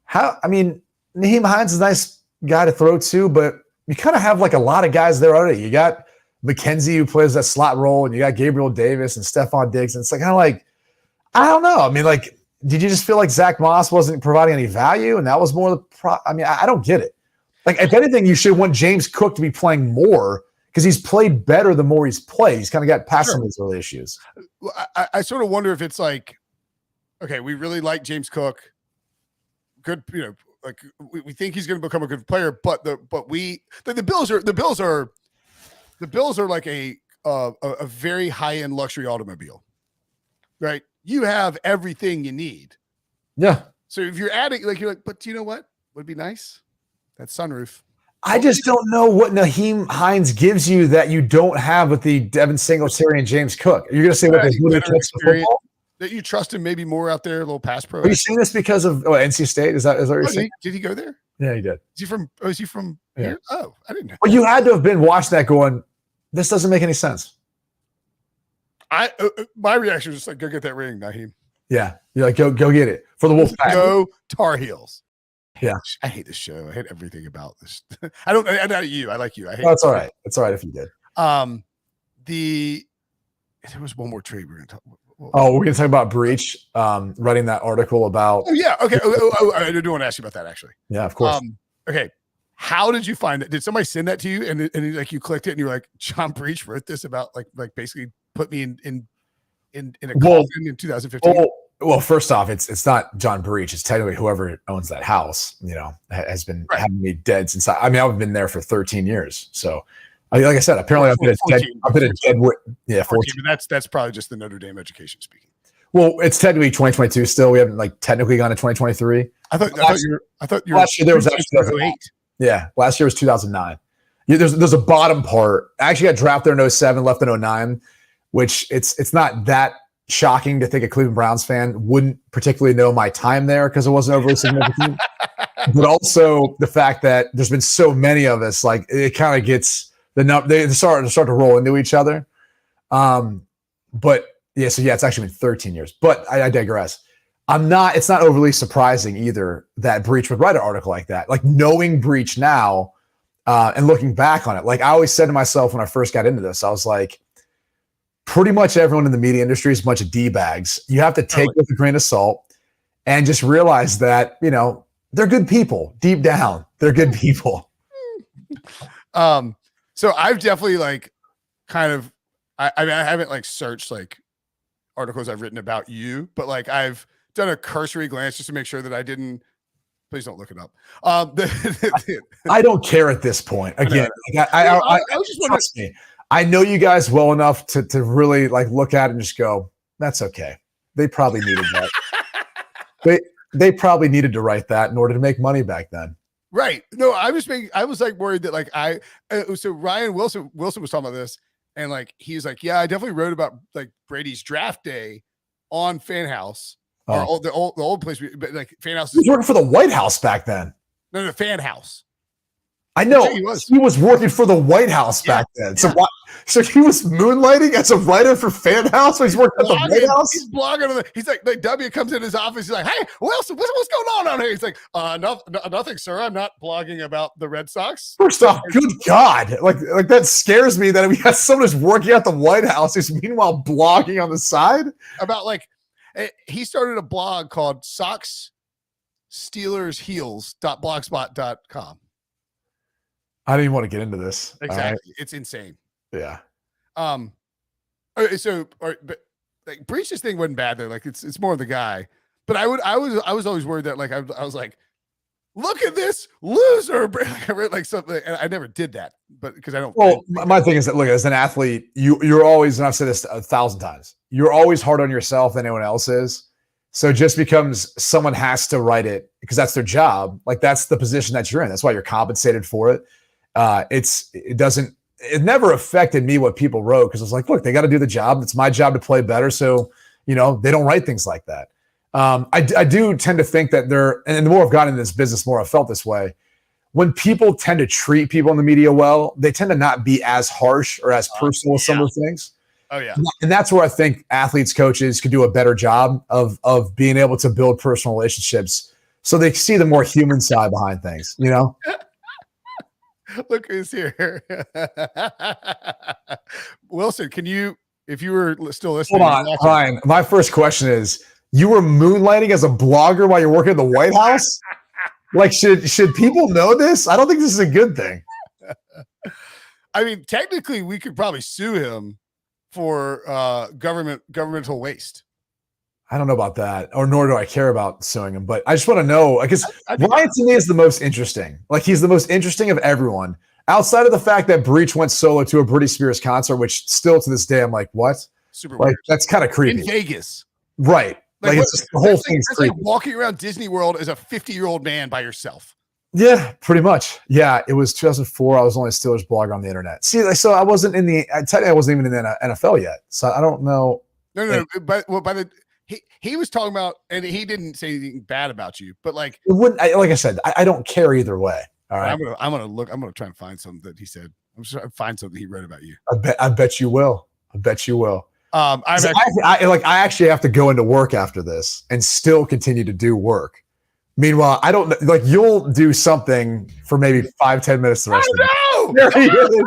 Nyheim Hines is a nice guy to throw to, but you kind of have like a lot of guys there already. You got McKenzie who plays that slot role, and you got Gabriel Davis and Stephon Diggs. And it's like kind of like, I don't know. I mean, like, did you just feel like Zach Moss wasn't providing any value, and that was more the I don't get it. Like, if anything, you should want James Cook to be playing more because he's played better the more he's played. He's kind of got past some of these early issues. Well, I sort of wonder if it's like, okay, we really like James Cook. Good, like we think he's going to become a good player, but the Bills are like a very high end luxury automobile, right? You have everything you need. Yeah. So if you're adding, like, you're like, but do you know what would be nice? That sunroof. I just don't know what Nyheim Hines gives you that you don't have with the Devin Singletary and James Cook. You're going to say what they do to football? That you trust him maybe more out there, a little pass pro. Are you saying this because of NC State? Is that what you're saying? Did he go there? Yeah, he did. Is he from here? Oh, I didn't know. Well, you had to have been watching that going, this doesn't make any sense. My reaction was just like, go get that ring, Nyheim. Yeah. You're like, go get it for the Wolfpack. Go Tar Heels. Yeah. I hate this show. I hate everything about this. I'm not you. I like you. I hate That's all right. It's all right if you did. There was one more trade we're going to talk about. Oh, we're going to talk about Breech writing that article about. Oh, yeah. Okay. I do want to ask you about that, actually. Yeah, of course. Okay. How did you find it? Did somebody send that to you and like you clicked it and you're like, John Breech wrote this about like basically put me in a coffin in 2015? Well, first off, it's not John Breech. It's technically whoever owns that house, has been having me dead since I've been there for 13 years. So, like I said, apparently I've been a dead. Yeah, 14. But that's probably just the Notre Dame education speaking. Well, it's technically 2022 still. We haven't technically gone to 2023. I thought you were last year there was actually 2008. Yeah, last year was 2009. There's a bottom part. I actually got drafted in 07, left in 09, which it's not that shocking to think a Cleveland Browns fan wouldn't particularly know my time there because it wasn't overly significant. But also the fact that there's been so many of us, like it kind of gets the number. They start to roll into each other. But yeah, so yeah, it's actually been 13 years. But I digress. It's not overly surprising either that Breech would write an article like that. Like knowing Breech now and looking back on it, like I always said to myself when I first got into this, I was like, pretty much everyone in the media industry is a bunch of D-bags. You have to take it with a grain of salt and just realize that, they're good people deep down. They're good people. So I've definitely I haven't searched articles I've written about you, but I've done a cursory glance just to make sure that I didn't. Please don't look it up. I don't care at this point. Again, I was just trust me. I know you guys well enough to really look at it and just go, that's okay. They probably needed that. They probably needed to write that in order to make money back then. Right. No, I was worried that so Ryan Wilson was talking about this and he's like, yeah, I definitely wrote about Brady's draft day on Fan House or the old place, but Fan House. He was working for the White House back then. No, Fan House. I know he was working for the White House back then. So So he was moonlighting as a writer for Fan House when he's working at the White House? He's blogging on he's like W comes in his office. He's like, hey, what's going on down here? He's like, nothing, sir. I'm not blogging about the Red Sox. First off, good God. Like that scares me that we got someone who's working at the White House who's meanwhile blogging on the side. About he started a blog called SoxSteelersHeels.blogspot.com. I didn't even want to get into this. Exactly. Right. It's insane. Yeah. But like Breech's thing wasn't bad though. Like it's more of the guy. But I was always worried that like I was like, look at this loser. I read like something, and I never did that, but because I don't. Well, my thing is that look, as an athlete, you're always, and I've said this 1,000 times, you're always harder on yourself than anyone else is. So it just becomes someone has to write it because that's their job. Like that's the position that you're in. That's why you're compensated for it. It never affected me what people wrote because I was like, look, they got to do the job. It's my job to play better. So, they don't write things like that. I do tend to think that and the more I've gotten in this business, the more I've felt this way. When people tend to treat people in the media well, they tend to not be as harsh or as personal with some of the things. Oh yeah. And that's where I think athletes, coaches could do a better job of being able to build personal relationships so they see the more human side behind things, Look who's here. Wilson, if you were still listening. Hold on, Ryan. My first question is, you were moonlighting as a blogger while you're working at the White House? Like, should people know this? I don't think this is a good thing. I mean, technically, we could probably sue him for governmental waste. I don't know about that, or nor do I care about suing him. But I just want to know, because Ryan to me is the most interesting. Like he's the most interesting of everyone, outside of the fact that Breech went solo to a Britney Spears concert, which still to this day I'm like, what? Super like weird. that's kind of creepy. In Vegas, right? Like it's just, the whole thing's creepy. Like walking around Disney World as a 50-year-old man by yourself. Yeah, pretty much. Yeah, it was 2004. I was only a Steelers blogger on the internet. See, so I wasn't technically I wasn't even in the NFL yet. So I don't know. No. But he was talking about, and he didn't say anything bad about you, but like it wouldn't. Like I said, I don't care either way. All right. I'm gonna try and find something that he said. I'm sure I'll find something he wrote about you. I bet you will. I actually have to go into work after this and still continue to do work. Meanwhile, I don't like you'll do something for maybe 5-10 minutes the rest of the day. There he is.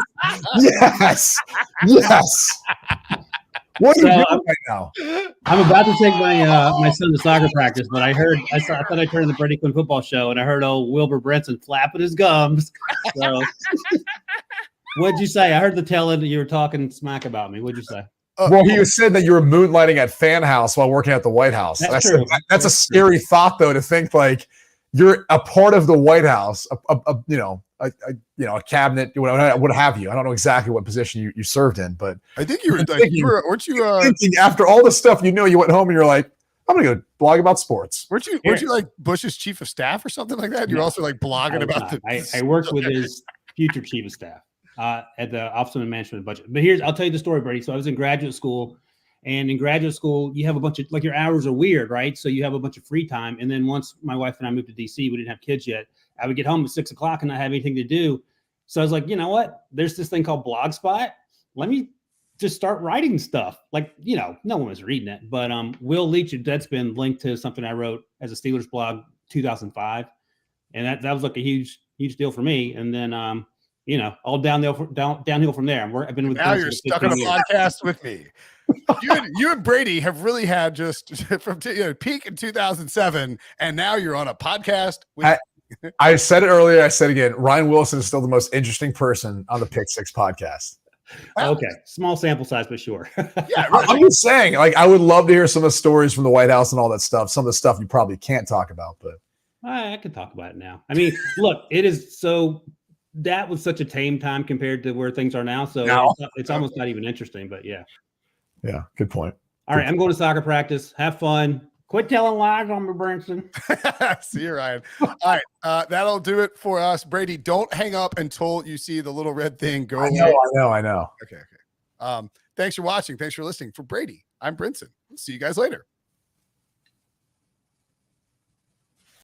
Yes. What are you doing right now? I'm about to take my son to soccer practice, but I thought I turned on the Brady Quinn football show and I heard old Wilbur Brinson flapping his gums. So what'd you say? I heard the tail end that you were talking smack about me. What'd you say? Well, he was saying that you were moonlighting at Fan House while working at the White House. That's a scary thought, though, to think like you're a part of the White House, a cabinet, what have you. I don't know exactly what position you served in, but I think you were. Weren't you thinking after all the stuff you went home and you're like, I'm gonna go blog about sports. Weren't you like Bush's chief of staff or something like that? You're also like blogging about I worked with his future chief of staff. At the Office of Management and Budget. But I'll tell you the story, Brady. So I was in graduate school, and in graduate school, you have a bunch of, like, your hours are weird, right? So you have a bunch of free time. And then once my wife and I moved to DC, we didn't have kids yet. I would get home at 6:00 and not have anything to do. So I was like, you know what? There's this thing called Blogspot. Let me just start writing stuff. Like, no one was reading it. But Will Leach, that's been linked to something I wrote as a Steelers blog 2005. And that was like a huge deal for me. And then all downhill from there. I've been with now you're stuck on a podcast with me. You and Brady have really had just from peak in 2007, and now you're on a podcast. I said it earlier. I said it again. Ryan Wilson is still the most interesting person on the Pick Six podcast. Okay, small sample size, but sure. Yeah, right. I'm just saying. Like, I would love to hear some of the stories from the White House and all that stuff. Some of the stuff you probably can't talk about, but I can talk about it now. I mean, look, it is so. That was such a tame time compared to where things are now. So it's almost not even interesting, but yeah. Yeah, good point. All right, I'm going to soccer practice. Have fun. Quit telling lies on me, Brinson. See you, Ryan. All right, that'll do it for us. Brady, don't hang up until you see the little red thing go away. I know. Okay. Thanks for watching. Thanks for listening. For Brady, I'm Brinson. See you guys later.